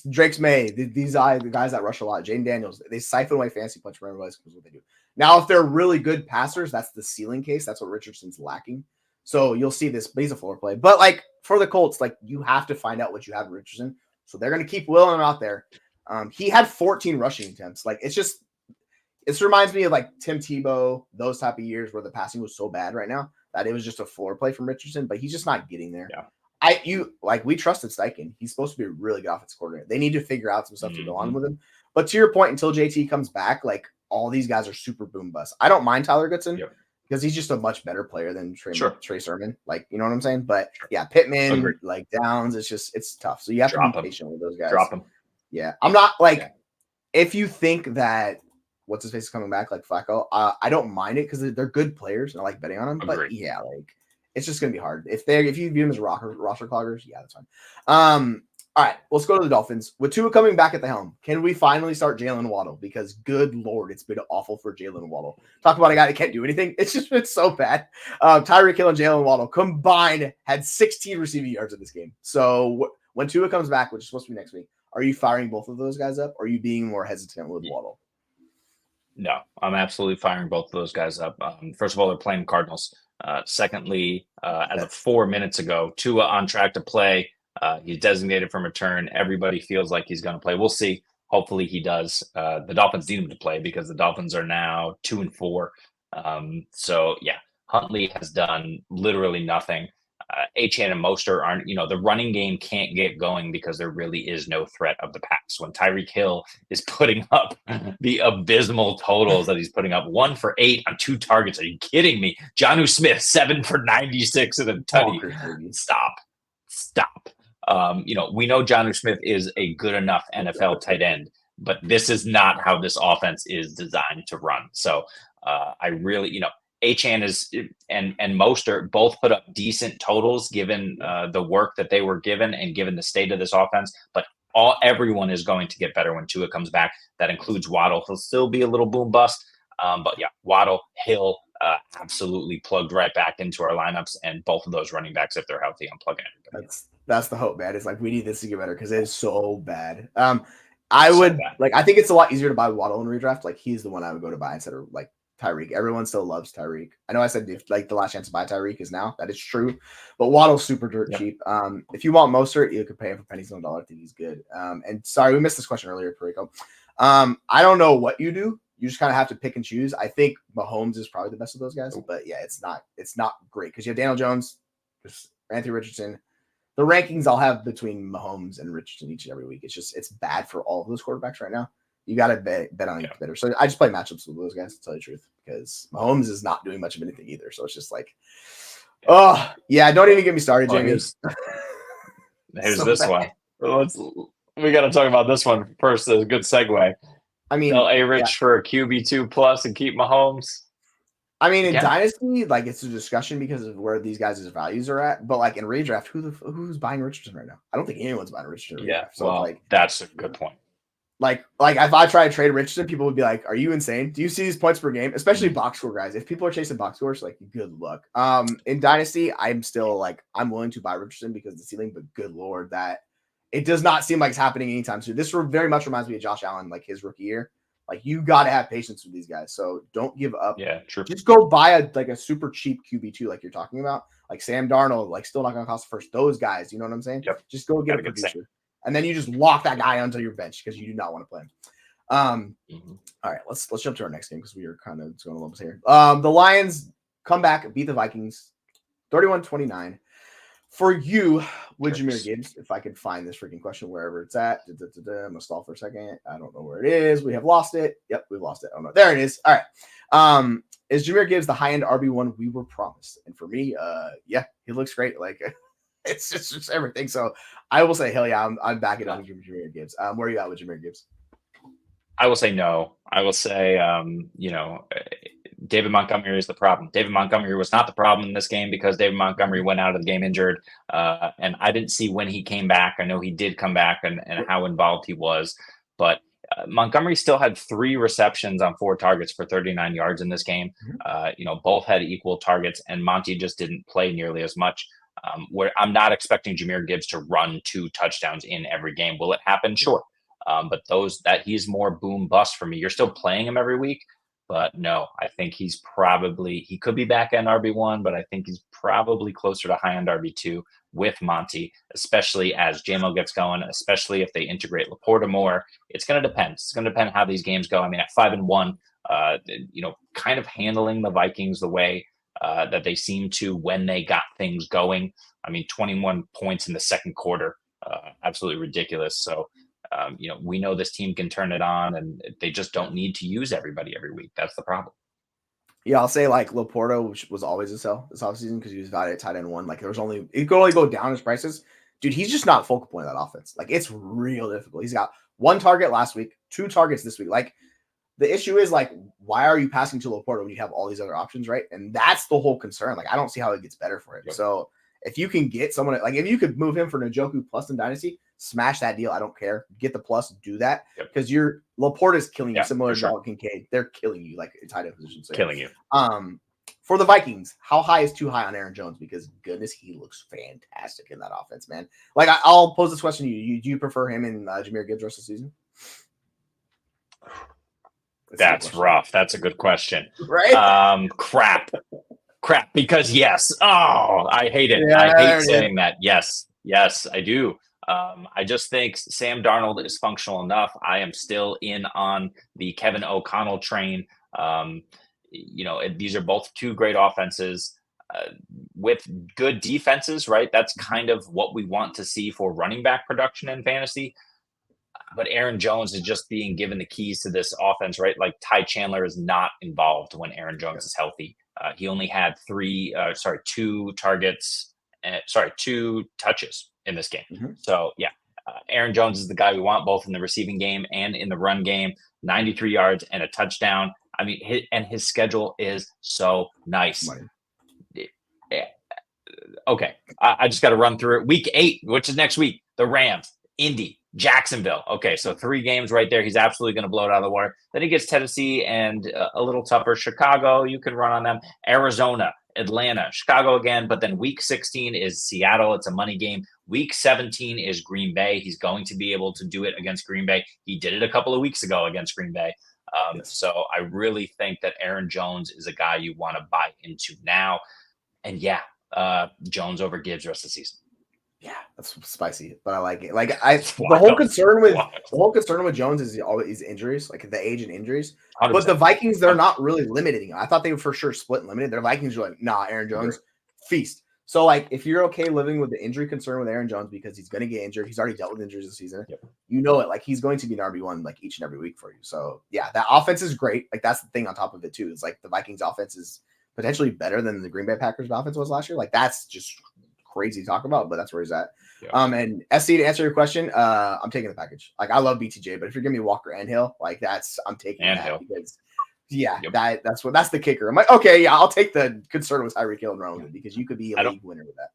Drake's Maye, the guys that rush a lot, Jayden Daniels, they siphon away fantasy points from everybody else because what they do. Now, if they're really good passers, that's the ceiling case. That's what Richardson's lacking. So you'll see this. He's a floor play. But like for the Colts, like you have to find out what you have in Richardson. So they're going to keep willing him out there. He had 14 rushing attempts. Like it reminds me of like Tim Tebow, those type of years where the passing was so bad right now that it was just a floor play from Richardson, but he's just not getting there. Yeah. We trusted Steichen. He's supposed to be a really good offensive coordinator. They need to figure out some stuff to go on with him. But to your point, until JT comes back, like all these guys are super boom bust. I don't mind Tyler Goodson because he's just a much better player than Trey Sermon. Like, you know what I'm saying? But yeah, Pittman, like Downs, it's tough. So you have to be patient with those guys. Drop him. Yeah. I'm not like, if you think that what's his face is coming back like Flacco, I don't mind it because they're good players and I like betting on them. But yeah, like it's just gonna be hard. If you view them as roster cloggers, yeah, that's fine. All right, let's go to the Dolphins. With Tua coming back at the helm, can we finally start Jaylen Waddle? Because good Lord, it's been awful for Jaylen Waddle. Talk about a guy that can't do anything. It's just been so bad. Tyreek Hill and Jaylen Waddle combined had 16 receiving yards in this game. So when Tua comes back, which is supposed to be next week, are you firing both of those guys up? Or are you being more hesitant with Waddle? No, I'm absolutely firing both of those guys up. First of all, they're playing Cardinals. Secondly, as of 4 minutes ago, Tua on track to play. He's designated from return. Everybody feels like he's going to play. We'll see. Hopefully he does. The Dolphins need him to play because the Dolphins are now 2-4. So yeah, Huntley has done literally nothing. Etienne and Mostert aren't, the running game can't get going because there really is no threat of the pass. When Tyreek Hill is putting up the abysmal totals that he's putting up, 1 for 8 on 2 targets. Are you kidding me? Jonnu Smith, 7 for 96 and a tutty. Stop. We know Jonnu Smith is a good enough NFL tight end, but this is not how this offense is designed to run. So I really, Etienne is and Mostert both put up decent totals given the work that they were given and given the state of this offense. But everyone is going to get better when Tua comes back. That includes Waddle. He'll still be a little boom bust, but yeah, Waddle, Hill, absolutely plugged right back into our lineups, and both of those running backs, if they're healthy, I'm plugging everybody. That's the hope, man. It's like we need this to get better because it is so bad. I think it's a lot easier to buy Waddle in redraft. Like he's the one I would go to buy instead of like Tyreek. Everyone still loves Tyreek. I know I said the last chance to buy Tyreek is now. That is true, but Waddle's super dirt cheap. If you want Mostert, you could pay him for pennies on the dollar. I think he's good. And sorry, we missed this question earlier, Perico. I don't know what you do. You just kind of have to pick and choose. I think Mahomes is probably the best of those guys, but yeah, it's not great because you have Daniel Jones, Anthony Richardson. The rankings I'll have between Mahomes and Richardson each and every week. It's bad for all of those quarterbacks right now. You got to bet on each better. So I just play matchups with those guys, to tell you the truth, because Mahomes is not doing much of anything either. So it's just like, oh yeah, don't even get me started, Jamie. Here's this bad. One. We got to talk about this one first. A good segue. I mean, sell A-Rich for a QB2 plus and keep Mahomes. I mean, in Dynasty, like it's a discussion because of where these guys' values are at. But like in redraft, who's buying Richardson right now? I don't think anyone's buying Richardson. Yeah, so that's a good point. Like if I try to trade Richardson, people would be like, "Are you insane? Do you see these points per game?" Especially box score guys. If people are chasing box scores, like good luck. In Dynasty, I'm still like I'm willing to buy Richardson because of the ceiling, but good Lord, that it does not seem like it's happening anytime soon. This very much reminds me of Josh Allen, like his rookie year. Like you got to have patience with these guys. So don't give up. Yeah, true. Just go buy a super cheap QB2 like you're talking about. Like Sam Darnold, like still not going to cost first. Those guys, you know what I'm saying? Yep. Just go get a producer. And then you just lock that guy onto your bench because you do not want to play him. All right, let's jump to our next game because we are kind of going a little bit here. The Lions come back, beat the Vikings 31-29. For you, would Jahmyr Gibbs, if I could find this freaking question wherever it's at. I'm going to stall for a second. I don't know where it is. We have lost it. Yep, we've lost it. Oh, no. There it is. All right. Is Jahmyr Gibbs the high-end RB1 we were promised? And for me, yeah, he looks great. Like, it's just everything. So I will say, hell yeah, I'm backing on Jahmyr Gibbs. Where are you at with Jahmyr Gibbs? I will say no. I will say, David Montgomery is the problem. David Montgomery was not the problem in this game because David Montgomery went out of the game injured. And I didn't see when he came back. I know he did come back and how involved he was. But Montgomery still had 3 receptions on 4 targets for 39 yards in this game. Both had equal targets, and Monty just didn't play nearly as much. Where I'm not expecting Jahmyr Gibbs to run 2 touchdowns in every game. Will it happen? Sure. But he's more boom bust for me. You're still playing him every week. But no, I think he could be back end RB1, but I think he's probably closer to high end RB2 with Monty, especially as JMO gets going, especially if they integrate Laporta more. It's going to depend. It's going to depend how these games go. I mean, at 5-1, kind of handling the Vikings the way that they seem to when they got things going. I mean, 21 points in the second quarter, absolutely ridiculous. So, we know this team can turn it on, and they just don't need to use everybody every week. That's the problem. Yeah, I'll say like Laporta, which was always a sell this offseason because he was valued at tight end 1. Like it could only go down his prices. Dude, he's just not focal point of that offense. Like it's real difficult. He's got 1 target last week, 2 targets this week. Like The issue is like, why are you passing to Laporta when you have all these other options, right? And that's the whole concern. Like, I don't see how it gets better for him. Yep. So if you can get someone like, if you could move him for Njoku plus in Dynasty, smash that deal. I don't care. Get the plus, do that, because your Laporta is killing you. Similar to Dalton Kincaid, they're killing you like in tight end position. So, killing you. For the Vikings, how high is too high on Aaron Jones? Because goodness, he looks fantastic in that offense, man. Like, I'll pose this question to you. Do you prefer him and Jahmyr Gibbs rest of the season? That's rough. That's a good question. Right? Crap. Because yes. Oh, I hate it. Yeah, I hate saying that. Yes, I do. I just think Sam Darnold is functional enough. I am still in on the Kevin O'Connell train. These are both two great offenses with good defenses, right? That's kind of what we want to see for running back production in fantasy. But Aaron Jones is just being given the keys to this offense, right? Like Ty Chandler is not involved when Aaron Jones is healthy. He only had two touches in this game. Mm-hmm. So yeah, Aaron Jones is the guy we want both in the receiving game and in the run game. 93 yards and a touchdown. I mean, his schedule is so nice. Okay, I just got to run through it. Week 8, which is next week, the Rams, Indy, Jacksonville. Okay, so 3 games right there. He's absolutely going to blow it out of the water. Then he gets Tennessee and a little tougher. Chicago, you can run on them. Arizona, Atlanta, Chicago again. But then week 16 is Seattle. It's a money game. Week 17 is Green Bay. He's going to be able to do it against Green Bay. He did it a couple of weeks ago against Green Bay. So I really think that Aaron Jones is a guy you want to buy into now. And yeah, Jones over Gibbs rest of the season. Yeah, that's spicy, but I like it. Like the whole concern with Jones is always injuries, like the age and injuries. 100%. But the Vikings, they're not really limiting him. I thought they would for sure split and limited. Their Vikings are like, nah, Aaron Jones, feast. So like, if you're okay living with the injury concern with Aaron Jones because he's going to get injured, he's already dealt with injuries this season. Yep. You know it. Like he's going to be an RB1 like each and every week for you. So yeah, that offense is great. Like that's the thing on top of it too. Is like the Vikings offense is potentially better than the Green Bay Packers offense was last year. Like that's just crazy to talk about, but that's where he's at. Yeah. And SC, to answer your question, I'm taking the package. Like I love BTJ, but if you're giving me Walker and Hill, like I'm taking that Hill. Because that's the kicker. I'm like, okay, yeah, I'll take the concern with Tyreek Hill and Roman because you could be a league winner with that.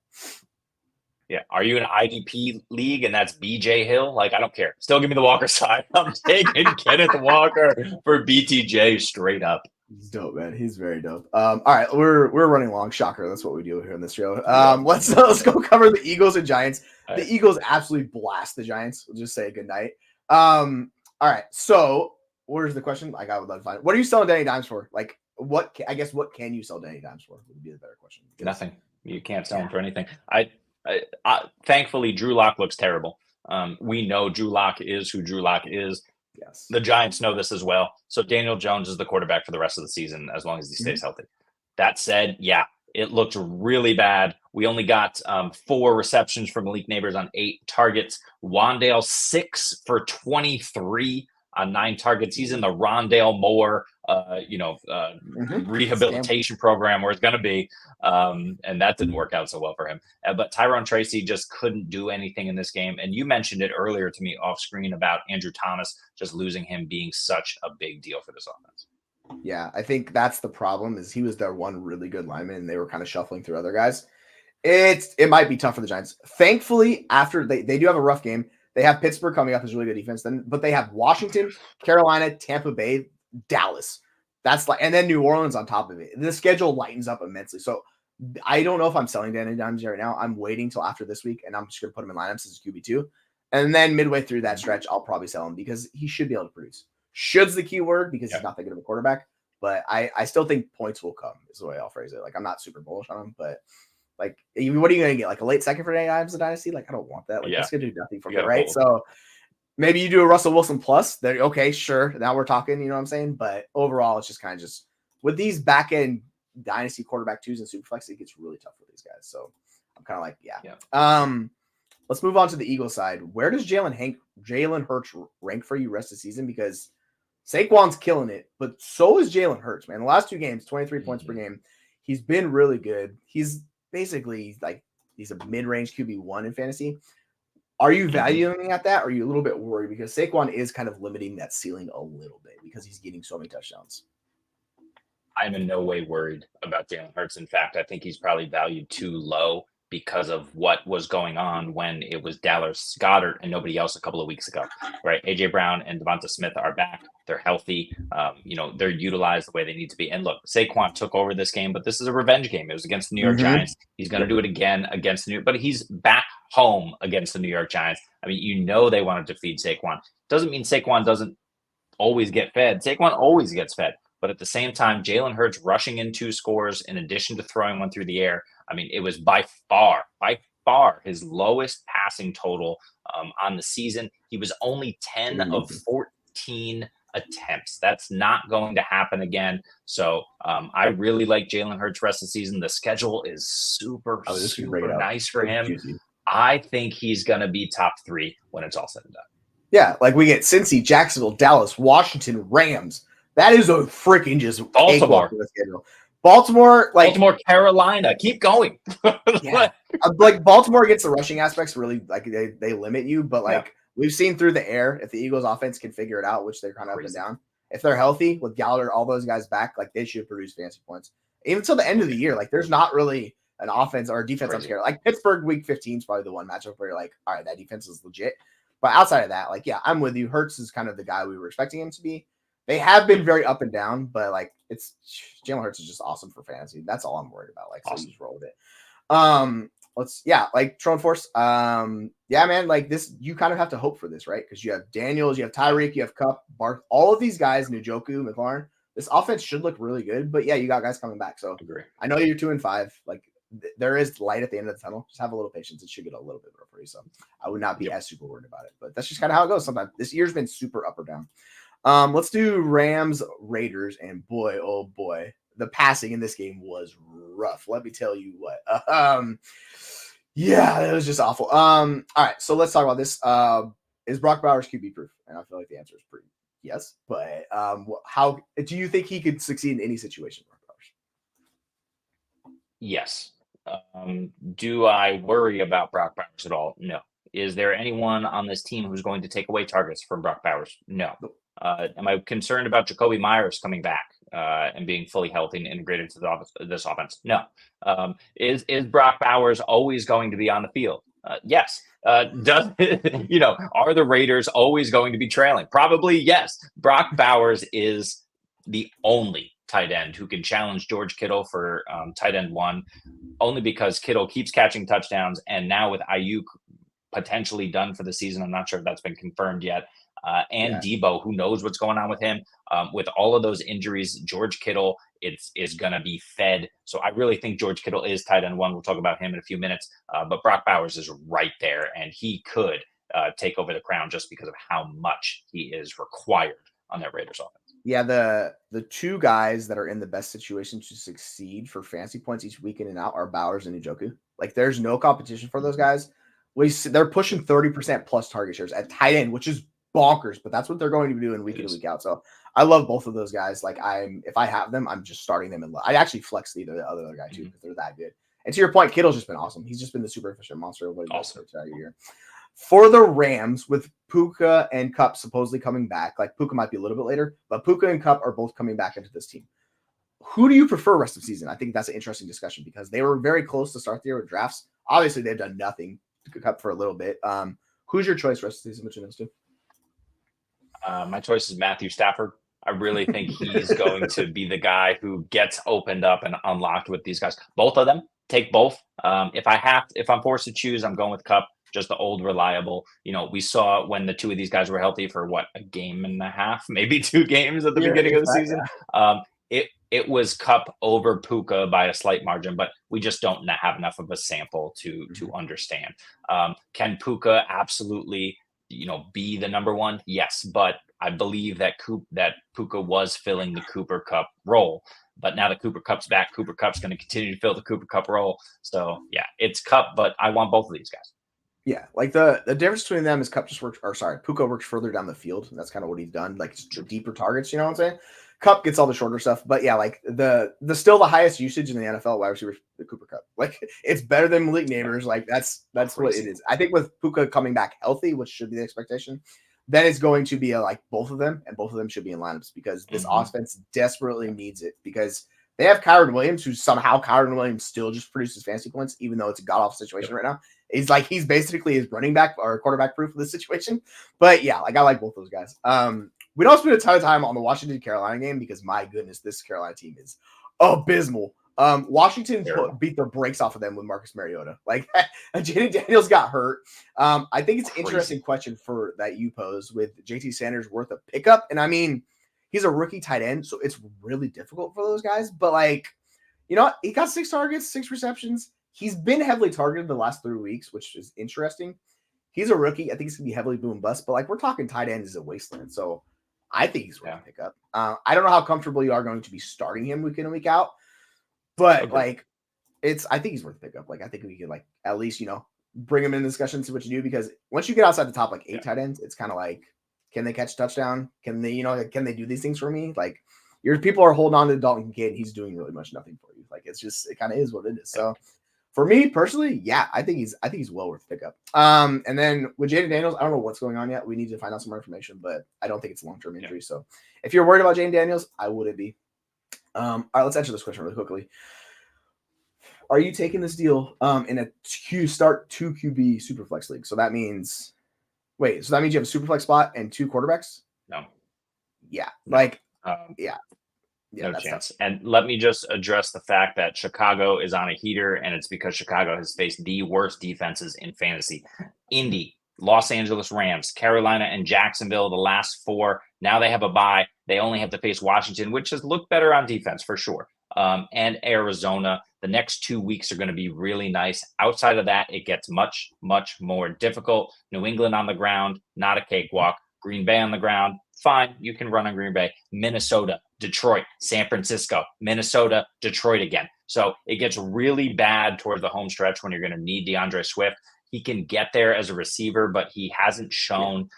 Yeah. Are you in an IDP league and that's BJ Hill? Like, I don't care. Still give me the Walker side. I'm taking Kenneth Walker for BTJ straight up. He's dope, man. He's very dope. All right, we're running long. Shocker. That's what we do here in this show. Let's go cover the Eagles and Giants. The Eagles absolutely blast the Giants. We'll just say good night. All right. So where's the question? Like I would love to find it. What are you selling Danny Dimes for? Like what can you sell Danny Dimes for? Would be the better question. Nothing. You can't sell him for anything. I thankfully Drew Lock looks terrible. We know Drew Lock is who Drew Lock is. Yes. The Giants know this as well. So Daniel Jones is the quarterback for the rest of the season as long as he stays healthy. That said, yeah, it looked really bad. We only got 4 receptions from Malik Neighbors on 8 targets. Wan'Dale 6 for 23 on 9 targets. He's in the Rondale Moore, rehabilitation program where it's going to be. And that didn't work out so well for him. But Tyrone Tracy just couldn't do anything in this game. And you mentioned it earlier to me off screen about Andrew Thomas, just losing him being such a big deal for this offense. Yeah, I think that's the problem is he was their one really good lineman and they were kind of shuffling through other guys. It might be tough for the Giants. Thankfully, after they do have a rough game, they have Pittsburgh coming up as really good defense, but they have Washington, Carolina, Tampa Bay, Dallas. That's like, and then New Orleans on top of it. The schedule lightens up immensely. So I don't know if I'm selling Danny Dimes right now. I'm waiting till after this week, and I'm just going to put him in lineups as QB2. And then midway through that stretch, I'll probably sell him because he should be able to produce. Should's the key word because he's not that good of a quarterback. But I still think points will come is the way I'll phrase it. Like I'm not super bullish on him, but like, what are you going to get? Like a late second for Danny Dimes in Dynasty? Like I don't want that. Like that's going to do nothing for me, right? So maybe you do a Russell Wilson plus. There, okay, sure. Now we're talking. You know what I'm saying? But overall, it's just kind of just with these back end Dynasty quarterback 2s and Superflex, it gets really tough for these guys. So I'm kind of like, let's move on to the Eagles side. Where does Jalen Hurts rank for you rest of the season? Because Saquon's killing it, but so is Jalen Hurts, man. The last 2 games, 23 points per game. He's been really good. He's basically like he's a mid-range QB1 in fantasy. Are you valuing at that? Or are you a little bit worried because Saquon is kind of limiting that ceiling a little bit because he's getting so many touchdowns? I'm in no way worried about Jalen Hurts. In fact, I think he's probably valued too low because of what was going on when it was Dallas Goedert and nobody else a couple of weeks ago, right? AJ Brown and Devonta Smith are back. They're healthy. They're utilized the way they need to be. And look, Saquon took over this game, but this is a revenge game. It was against the New York Giants. He's going to do it again against the but he's back home against the New York Giants. I mean, they wanted to feed Saquon. Doesn't mean Saquon doesn't always get fed. Saquon always gets fed. But at the same time, Jalen Hurts rushing in 2 scores in addition to throwing one through the air. I mean, it was by far his lowest passing total on the season. He was only 10 of 14 attempts. That's not going to happen again. So I really like Jalen Hurts rest of the season. The schedule is super nice for him. Juicy. I think he's going to be top 3 when it's all said and done. Yeah, like we get Cincy, Jacksonville, Dallas, Washington, Rams. That is a freaking just Baltimore. Baltimore, Carolina. Keep going. Yeah. Like Baltimore gets the rushing aspects really like they limit you, but like we've seen through the air, if the Eagles offense can figure it out, which they're kind of up and down. If they're healthy with Gallagher, all those guys back, like they should produce fantasy points. Even till the end of the year, like there's not really an offense or a defense I'm scared. Like Pittsburgh week 15 is probably the one matchup where you're like, all right, that defense is legit. But outside of that, like, yeah, I'm with you. Hurts is kind of the guy we were expecting him to be. They have been very up and down, but like it's Jalen Hurts is just awesome for fantasy. That's all I'm worried about. Like, awesome. So you just roll with it. Like Tron Force. Yeah, man, like this, you kind of have to hope for this, right? Because you have Daniels, you have Tyreek, you have Kupp, Barth, all of these guys, Njoku, McLaurin. This offense should look really good, but yeah, you got guys coming back. So I know you're 2-5. Like there is light at the end of the tunnel. Just have a little patience. It should get a little bit better for you. So I would not be as super worried about it, but that's just kind of how it goes. Sometimes this year's been super up or down. Let's do Rams Raiders, and boy, oh boy, the passing in this game was rough. Let me tell you what. Yeah, it was just awful. All right, so let's talk about this. Is Brock Bowers QB proof? And I feel like the answer is pretty yes. But how do you think he could succeed in any situation, Brock Bowers? Yes. Do I worry about Brock Bowers at all? No. Is there anyone on this team who's going to take away targets from Brock Bowers? No. Am I concerned about Jacoby Myers coming back and being fully healthy and integrated to this offense? No. Is Brock Bowers always going to be on the field? Yes. Are the Raiders always going to be trailing? Probably yes. Brock Bowers is the only tight end who can challenge George Kittle for tight end 1, only because Kittle keeps catching touchdowns, and now with Ayuk potentially done for the season, I'm not sure if that's been confirmed yet. Debo, who knows what's going on with him. With all of those injuries, George Kittle is going to be fed. So I really think George Kittle is tight end 1. We'll talk about him in a few minutes. But Brock Bowers is right there, and he could take over the crown just because of how much he is required on that Raiders offense. Yeah, the 2 guys that are in the best situation to succeed for fantasy points each week in and out are Bowers and Njoku. Like, there's no competition for those guys. They're pushing 30% plus target shares at tight end, which is bonkers, but that's what they're going to be doing week in and week out. So I love both of those guys. Like if I have them, I'm just starting them. I actually flex the other guy too, because they're that good. And to your point, Kittle's just been awesome. He's just been the super efficient monster of what he does throughout your year. For the Rams, with Puka and Kupp supposedly coming back, like Puka might be a little bit later, but Puka and Kupp are both coming back into this team. Who do you prefer rest of the season? I think that's an interesting discussion because they were very close to start the year with drafts. Obviously, they've done nothing. Kupp for a little bit. Who's your choice rest of the season between those 2? My choice is Matthew Stafford. I really think he's going to be the guy who gets opened up and unlocked with these guys. Both of them, take both. If I'm forced to choose, I'm going with Kupp, just the old reliable. We saw when the 2 of these guys were healthy for a game and a half, maybe 2 games at the beginning of the season. It was Kupp over Puka by a slight margin, but we just don't have enough of a sample to understand. Can Puka absolutely be the number 1? Yes, but I believe that Puka was filling the Cooper Kupp role. But now that Cooper Kupp's back, Cooper Kupp's going to continue to fill the Cooper Kupp role. So yeah, it's Kupp, but I want both of these guys. Yeah, like the difference between them is Puka works further down the field. And that's kind of what he's done, like deeper targets. You know what I'm saying? Kupp gets all the shorter stuff, but yeah, like the still the highest usage in the NFL wide receiver, the Cooper Kupp. Like it's better than Malik Neighbors. Like that's what it is. I think with Puka coming back healthy, which should be the expectation, then it's going to be like both of them, and both of them should be in lineups because this offense desperately needs it because they have Kyren Williams, who somehow Kyren Williams still just produces fantasy points, even though it's a god-awful situation right now. He's basically his running back or quarterback proof of this situation. But yeah, like I like both those guys. We don't spend a ton of time on the Washington Carolina game because my goodness, this Carolina team is abysmal. Washington beat the brakes off of them with Marcus Mariota. Like Jayden Daniels got hurt. I think it's an interesting question for that you pose with JT Sanders worth a pickup. And I mean, he's a rookie tight end, so it's really difficult for those guys. But like, you know what? He got 6 targets, 6 receptions. He's been heavily targeted the last 3 weeks, which is interesting. He's a rookie. I think he's going to be heavily boom bust, but like we're talking tight end is a wasteland. So I think he's worth a pickup. I don't know how comfortable you are going to be starting him week in and week out, but like I think he's worth a pickup. Like I think we could like at least, bring him in the discussion, see what you do, because once you get outside the top like 8 tight ends, it's kind of like, can they catch a touchdown? Can they, can they do these things for me? Like your people are holding on to Dalton Kincaid. He's doing really much nothing for you. Like it kind of is what it is. So for me personally, yeah, I think he's well worth pickup. And then with Jayden Daniels, I don't know what's going on yet. We need to find out some more information, but I don't think it's a long-term injury. So if you're worried about Jayden Daniels, I wouldn't be. All right, let's answer this question really quickly. Are you taking this deal in a start 2 QB Superflex league? So that means you have a Superflex spot and 2 quarterbacks? No. Yeah. No chance. Tough. And let me just address the fact that Chicago is on a heater, and it's because Chicago has faced the worst defenses in fantasy. Indy, Los Angeles Rams, Carolina, and Jacksonville, the last 4. Now they have a bye. They only have to face Washington, which has looked better on defense for sure. And Arizona. The next 2 weeks are going to be really nice. Outside of that, it gets much, much more difficult. New England on the ground, not a cakewalk. Green Bay on the ground, fine. You can run on Green Bay. Minnesota, Detroit, San Francisco, Minnesota, Detroit again. So it gets really bad toward the home stretch when you're going to need DeAndre Swift. He can get there as a receiver, but he hasn't shown,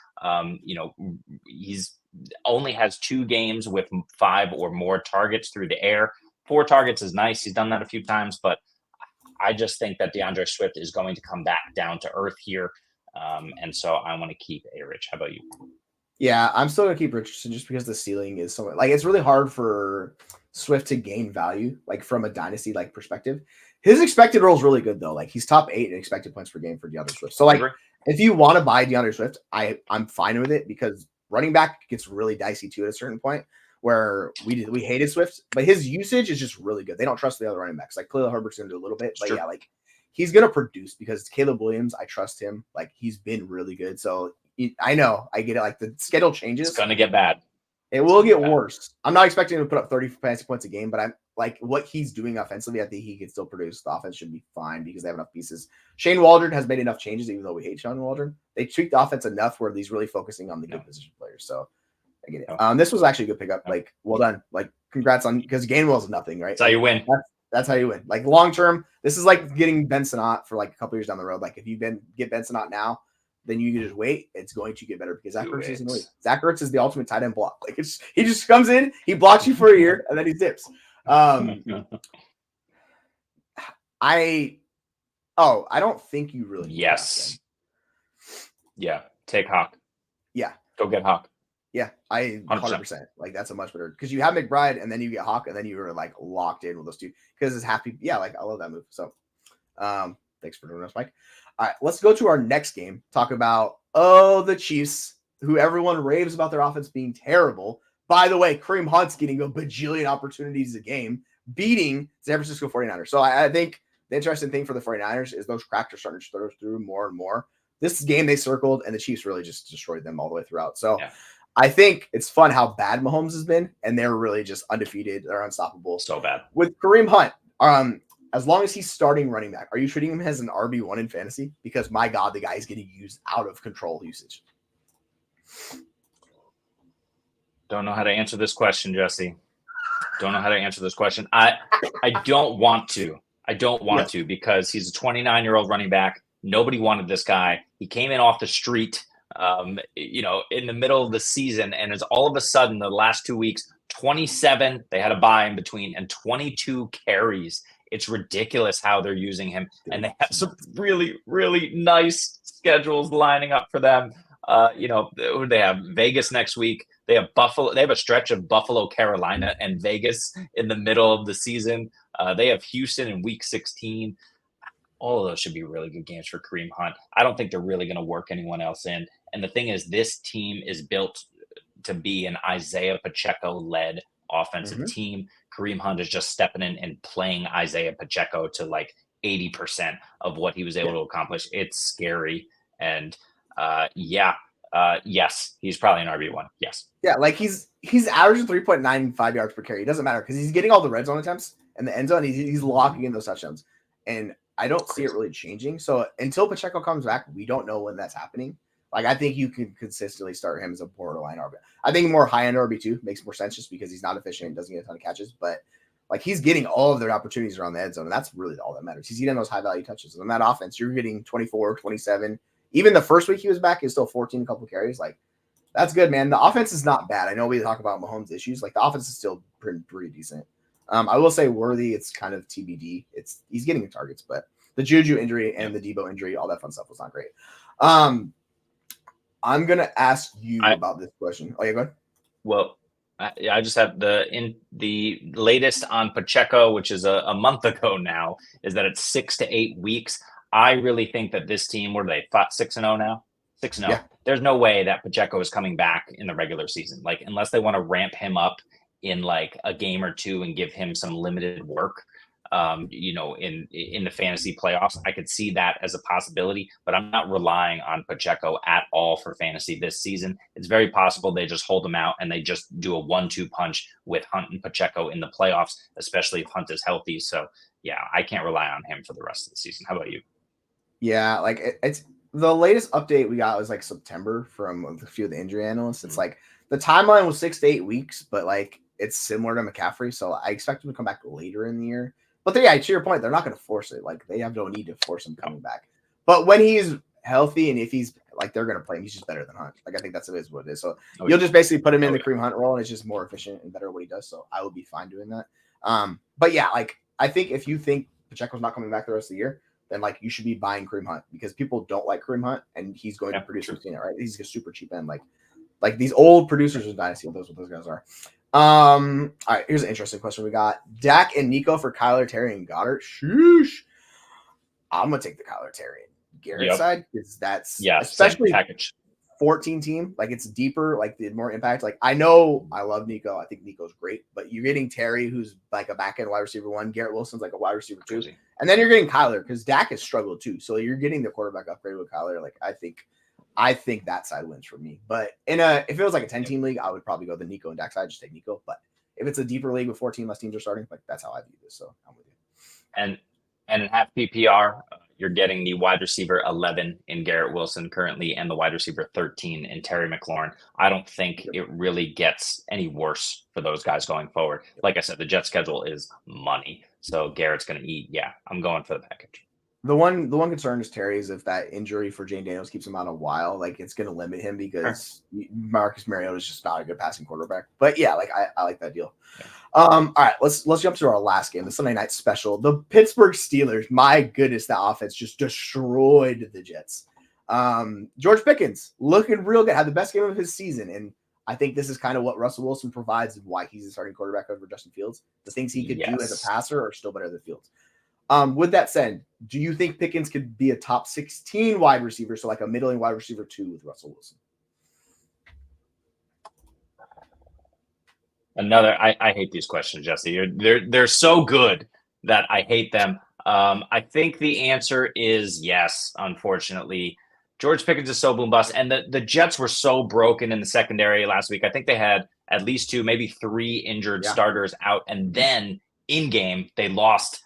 he's only has 2 games with 5 or more targets through the air. 4 targets is nice. He's done that a few times, but I just think that DeAndre Swift is going to come back down to earth here. And so I want to keep A-Rich. How about you? Yeah, I'm still going to keep Richardson just because the ceiling is so like it's really hard for Swift to gain value, like from a dynasty like perspective. His expected role is really good though. Like he's top 8 in expected points per game for DeAndre Swift. So like if you want to buy DeAndre Swift, I'm fine with it because running back gets really dicey too at a certain point where we hated Swift, but his usage is just really good. They don't trust the other running backs. Like Khalil Herbert's going to do a little bit, but yeah, like he's going to produce because Caleb Williams, I trust him. Like he's been really good. So I know, I get it. Like the schedule changes. It's going to get bad. It will get worse. I'm not expecting him to put up 30 fantasy points a game, but I'm like what he's doing offensively. I think he can still produce. The offense should be fine because they have enough pieces. Shane Waldron has made enough changes, even though we hate Shane Waldron. They tweaked the offense enough where he's really focusing on the good position players. So I get it. This was actually a good pickup. Like, well done. Like, congrats on because Gainwell's nothing, right? That's how you win. That's how you win. Like long term, this is like getting Ben Sinnott for like a couple years down the road. Like if you get Ben Sinnott now, then you can just wait. It's going to get better because Zach Ertz isn't elite. Zach Ertz is the ultimate tight end block. Like he just comes in, he blocks you for a year, and then he dips. I don't think you really. Yes. Yeah. Take Hawk. Yeah. Go get Hawk. Yeah, 100%. Like that's a much better because you have McBride and then you get Hawk and then you are like locked in with those 2 because it's happy. Yeah, like I love that move. So, thanks for doing us, Mike. All right, let's go to our next game. Talk about the Chiefs, who everyone raves about their offense being terrible. By the way, Kareem Hunt's getting a bajillion opportunities a game, beating San Francisco 49ers. So I think the interesting thing for the 49ers is those cracks are starting to throw through more and more. This game they circled and the Chiefs really just destroyed them all the way throughout. So. Yeah. I think it's fun how bad Mahomes has been, and they're really just undefeated. They're unstoppable. So bad. With Kareem Hunt, as long as he's starting running back, are you treating him as an RB1 in fantasy? Because, my God, the guy is getting used out of control usage. Don't know how to answer this question, Jesse. Don't know how to answer this question. I don't want to. I don't want to because he's a 29-year-old running back. Nobody wanted this guy. He came in off the street. In the middle of the season, and is all of a sudden the last 2 weeks 27. They had a bye in between, and 22 carries. It's ridiculous how they're using him, and they have some really, really nice schedules lining up for them. They have Vegas next week. They have Buffalo. They have a stretch of Buffalo, Carolina, and Vegas in the middle of the season. They have Houston in week 16. All of those should be really good games for Kareem Hunt. I don't think they're really going to work anyone else in. And the thing is, this team is built to be an Isaiah Pacheco-led offensive team. Kareem Hunt is just stepping in and playing Isaiah Pacheco to like 80% of what he was able to accomplish. It's scary. And yes, he's probably an RB1. Yes. Yeah, like he's averaging 3.95 yards per carry. It doesn't matter because he's getting all the red zone attempts and the end zone. He's locking in those touchdowns. And I don't see it really changing. So until Pacheco comes back, we don't know when that's happening. Like, I think you can consistently start him as a borderline RB. I think more high-end RB2 makes more sense just because he's not efficient and doesn't get a ton of catches. But, like, he's getting all of their opportunities around the end zone, and that's really all that matters. He's getting those high-value touches. And on that offense, you're getting 24, 27. Even the first week he was back, he was still 14, a couple carries. Like, that's good, man. The offense is not bad. I know we talk about Mahomes' issues. Like, the offense is still pretty decent. I will say Worthy, it's kind of TBD. He's getting targets, but the Juju injury and the Debo injury, all that fun stuff was not great. I'm going to ask you about this question. Oh, yeah, go ahead. Well, I just have the latest on Pacheco, which is a month ago now, is that it's 6 to 8 weeks. I really think that this team, what are they, 6-0 now? 6-0. Yeah. There's no way that Pacheco is coming back in the regular season. Like, unless they want to ramp him up in like a game or two and give him some limited work. In the fantasy playoffs, I could see that as a possibility, but I'm not relying on Pacheco at all for fantasy this season. It's very possible they just hold him out and they just do a 1-2 punch with Hunt and Pacheco in the playoffs, especially if Hunt is healthy. So yeah, I can't rely on him for the rest of the season. How about you? Yeah, like it's the latest update we got was like September from a few of the injury analysts. It's like the timeline was 6 to 8 weeks, but like it's similar to McCaffrey. So I expect him to come back later in the year. But yeah, to your point, they're not going to force it. Like, they have no need to force him coming back. But when he's healthy and if he's like, they're going to play him, he's just better than Hunt. Like, I think that's what it is. So you'll just basically put him in the Kareem Hunt role, and it's just more efficient and better at what he does. So I would be fine doing that. But yeah, like, I think if you think Pacheco's not coming back the rest of the year, then like you should be buying Kareem Hunt because people don't like Kareem Hunt, and he's going to produce. We've seen it, right? He's a super cheap end. Like these old producers in Dynasty, those what those guys are. All right, here's an interesting question we got. Dak and Nico for Kyler, Terry, and Goddard. Sheesh. I'm gonna take the Kyler, Terry, and Garrett side because that's especially package 14 team. Like, it's deeper, like the more impact. Like, I know I love Nico. I think Nico's great, but you're getting Terry, who's like a back end wide receiver 1. Garrett Wilson's like a wide receiver 2, and then you're getting Kyler because Dak has struggled too. So you're getting the quarterback upgrade with Kyler. Like, I think that side wins for me. But if it was like a 10-team league, I would probably go the Nico and Dak side, just take Nico. But if it's a deeper league with 14 less teams are starting, like, that's how I view this. So I'm with you. And in half PPR, you're getting the wide receiver 11 in Garrett Wilson currently and the wide receiver 13 in Terry McLaurin. I don't think it really gets any worse for those guys going forward. Like I said, the Jet schedule is money. So Garrett's going to eat. Yeah, I'm going for the package. The one concern is Terry is if that injury for Jayden Daniels keeps him out a while, like, it's going to limit him because Marcus Mariota is just not a good passing quarterback. But yeah, like I like that deal. Yeah. All right, let's jump to our last game, the Sunday night special. The Pittsburgh Steelers. My goodness, that offense just destroyed the Jets. George Pickens looking real good, had the best game of his season, and I think this is kind of what Russell Wilson provides and why he's a starting quarterback over Justin Fields. The things he could do as a passer are still better than Fields. With that said, do you think Pickens could be a top 16 wide receiver, so like a middling wide receiver 2 with Russell Wilson? I hate these questions, Jesse. They're so good that I hate them. I think the answer is yes, unfortunately. George Pickens is so boom bust, and the Jets were so broken in the secondary last week. I think they had at least 2, maybe 3 injured starters out, and then in game they lost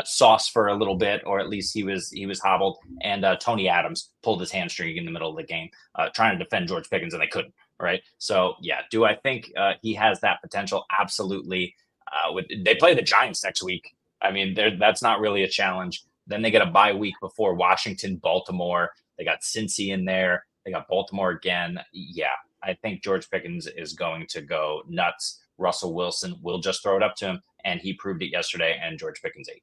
Sauce for a little bit, or at least he was hobbled, and Tony Adams pulled his hamstring in the middle of the game trying to defend George Pickens, and they couldn't. Right. So yeah, do I think he has that potential? Absolutely. They play the Giants next week. I mean, that's not really a challenge. Then they get a bye week before Washington, Baltimore. They got Cincy in there. They got Baltimore again. Yeah, I think George Pickens is going to go nuts. Russell Wilson will just throw it up to him, and he proved it yesterday, and George Pickens ate.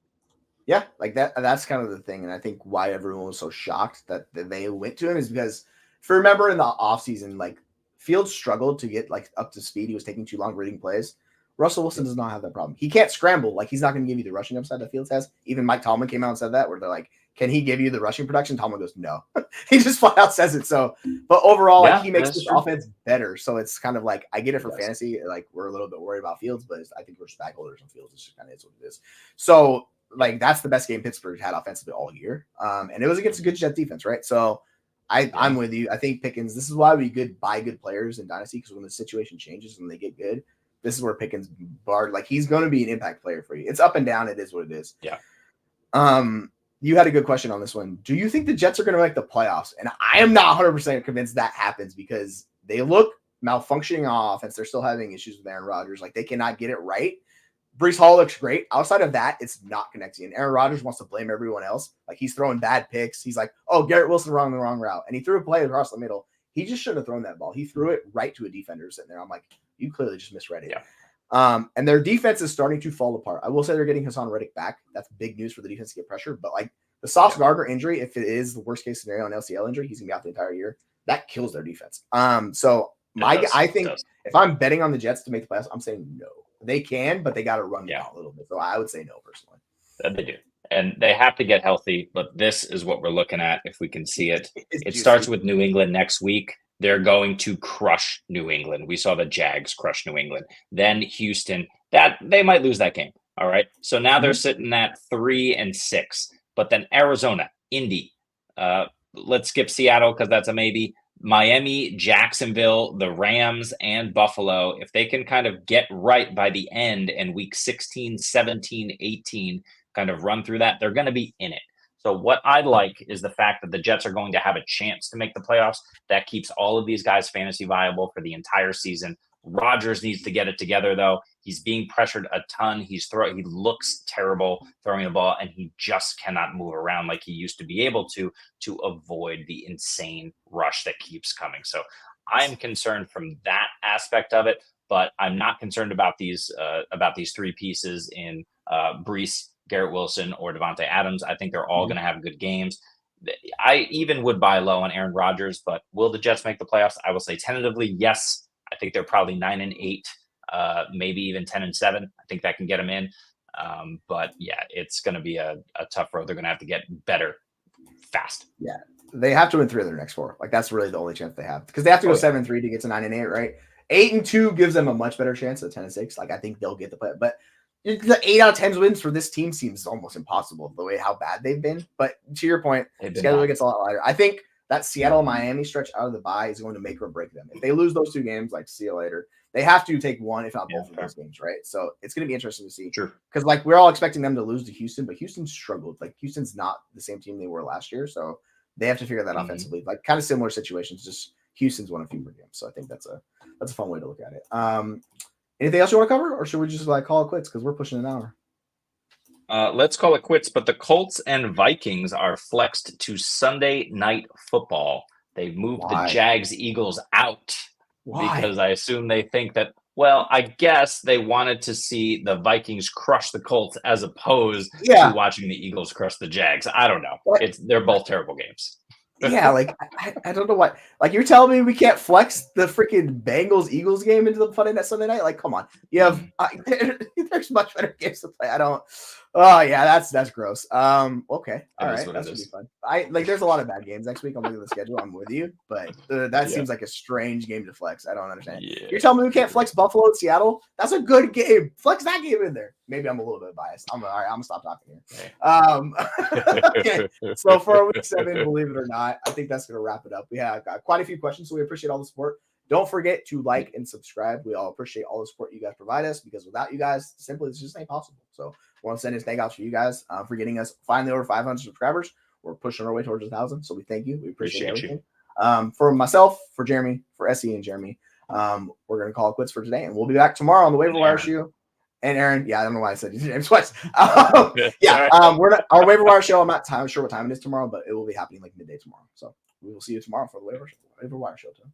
Yeah, like that's kind of the thing. And I think why everyone was so shocked that they went to him is because, if you remember in the offseason, like Fields struggled to get like up to speed. He was taking too long reading plays. Russell Wilson does not have that problem. He can't scramble. Like, he's not going to give you the rushing upside that Fields has. Even Mike Tomlin came out and said that, where they're like, can he give you the rushing production? Tomlin goes, no. He just flat out says it. So, but overall, like, he makes this offense better. So it's kind of like, I get it for fantasy. Like, we're a little bit worried about Fields, but I think we're stakeholders on Fields. It's just kind of is what it is. So, like, that's the best game Pittsburgh had offensively all year. And it was against a good Jet defense, right? So I'm with you. I think Pickens, this is why we buy good players in Dynasty, because when the situation changes and they get good, this is where Pickens barred. Like, he's going to be an impact player for you. It's up and down. It is what it is. Yeah. You had a good question on this one. Do you think the Jets are going to make the playoffs? And I am not 100% convinced that happens, because they look malfunctioning on offense. They're still having issues with Aaron Rodgers. Like, they cannot get it right. Breece Hall looks great. Outside of that, it's not connecting. And Aaron Rodgers wants to blame everyone else. Like, he's throwing bad picks. He's like, oh, Garrett Wilson wrong the wrong route. And he threw a play across the middle. He just shouldn't have thrown that ball. He threw it right to a defender sitting there. I'm like, you clearly just misread it. Yeah. And their defense is starting to fall apart. I will say they're getting Hassan Reddick back. That's big news for the defense to get pressure. But like the Sauce Gardner injury, if it is the worst case scenario, an LCL injury, he's gonna be out the entire year. That kills their defense. I think if I'm betting on the Jets to make the playoffs, I'm saying no. They can, but they got to run it out a little bit. So I would say no personally. They do. And they have to get healthy, but this is what we're looking at if we can see it. It starts with New England next week. They're going to crush New England. We saw the Jags crush New England. Then Houston, that they might lose that game. All right. So now they're sitting at 3-6. But then Arizona, Indy. Let's skip Seattle because that's a maybe. Miami, Jacksonville, the Rams, and Buffalo. If they can kind of get right by the end and week 16, 17, 18, kind of run through that, they're going to be in it. So what I like is the fact that the Jets are going to have a chance to make the playoffs. That keeps all of these guys fantasy viable for the entire season. Rodgers needs to get it together, though. He's being pressured a ton. He looks terrible throwing the ball, and he just cannot move around like he used to be able to avoid the insane rush that keeps coming. So I'm concerned from that aspect of it, but I'm not concerned about these three pieces in Breece, Garrett Wilson, or Devontae Adams. I think they're all going to have good games. I even would buy low on Aaron Rodgers, but will the Jets make the playoffs? I will say tentatively, yes. I think they're probably 9-8, maybe even 10-7. I think that can get them in. But yeah, it's going to be a tough road. They're going to have to get better fast. Yeah, they have to win 3 of their next 4. Like, that's really the only chance they have, because they have to go 7-3 to get to 9-8, right? 8-2 gives them a much better chance at 10-6. Like, I think they'll get the play, but the 8 out of 10 wins for this team seems almost impossible the way how bad they've been. But to your point, schedule gets a lot lighter. I think that Seattle-Miami stretch out of the bye is going to make or break them. If they lose those 2 games, like, see you later, they have to take one, if not both of those games, right? So it's going to be interesting to see. Sure. Because, like, we're all expecting them to lose to Houston, but Houston struggled. Like, Houston's not the same team they were last year, so they have to figure that offensively. Like, kind of similar situations, just Houston's won a few more games. So I think that's a fun way to look at it. Anything else you want to cover, or should we just, like, call it quits because we're pushing an hour? Let's call it quits, but the Colts and Vikings are flexed to Sunday Night Football. They've moved the Jags-Eagles out because I assume they think that, well, I guess they wanted to see the Vikings crush the Colts as opposed to watching the Eagles crush the Jags. I don't know. They're both terrible games. Yeah, like, I don't know what. Like, you're telling me we can't flex the freaking Bengals-Eagles game into the Sunday night? Sunday night? Like, come on. You have there's much better games to play. I don't. Oh yeah, that's gross. Okay, all right, that should be fun. There's a lot of bad games next week. I'm looking at the schedule. I'm with you, but that seems like a strange game to flex. I don't understand. Yeah. You're telling me we can't flex Buffalo and Seattle? That's a good game. Flex that game in there. Maybe I'm a little bit biased. All right, I'm gonna stop talking here. Okay. So for week 7, believe it or not, I think that's gonna wrap it up. We have got quite a few questions, so we appreciate all the support. Don't forget to like and subscribe. We all appreciate all the support you guys provide us, because without you guys, simply it's just ain't possible. So I want to send this thank out to you guys for getting us finally over 500 subscribers. We're pushing our way towards 1,000, so we thank you. We appreciate everything. For myself, for Jeremy, for SE and Jeremy, we're gonna call it quits for today, and we'll be back tomorrow on the waiver wire show. And Aaron, I don't know why I said his name twice. We're not, our waiver wire show. I'm not sure what time it is tomorrow, but it will be happening like midday tomorrow. So we will see you tomorrow for the waiver wire show. Too.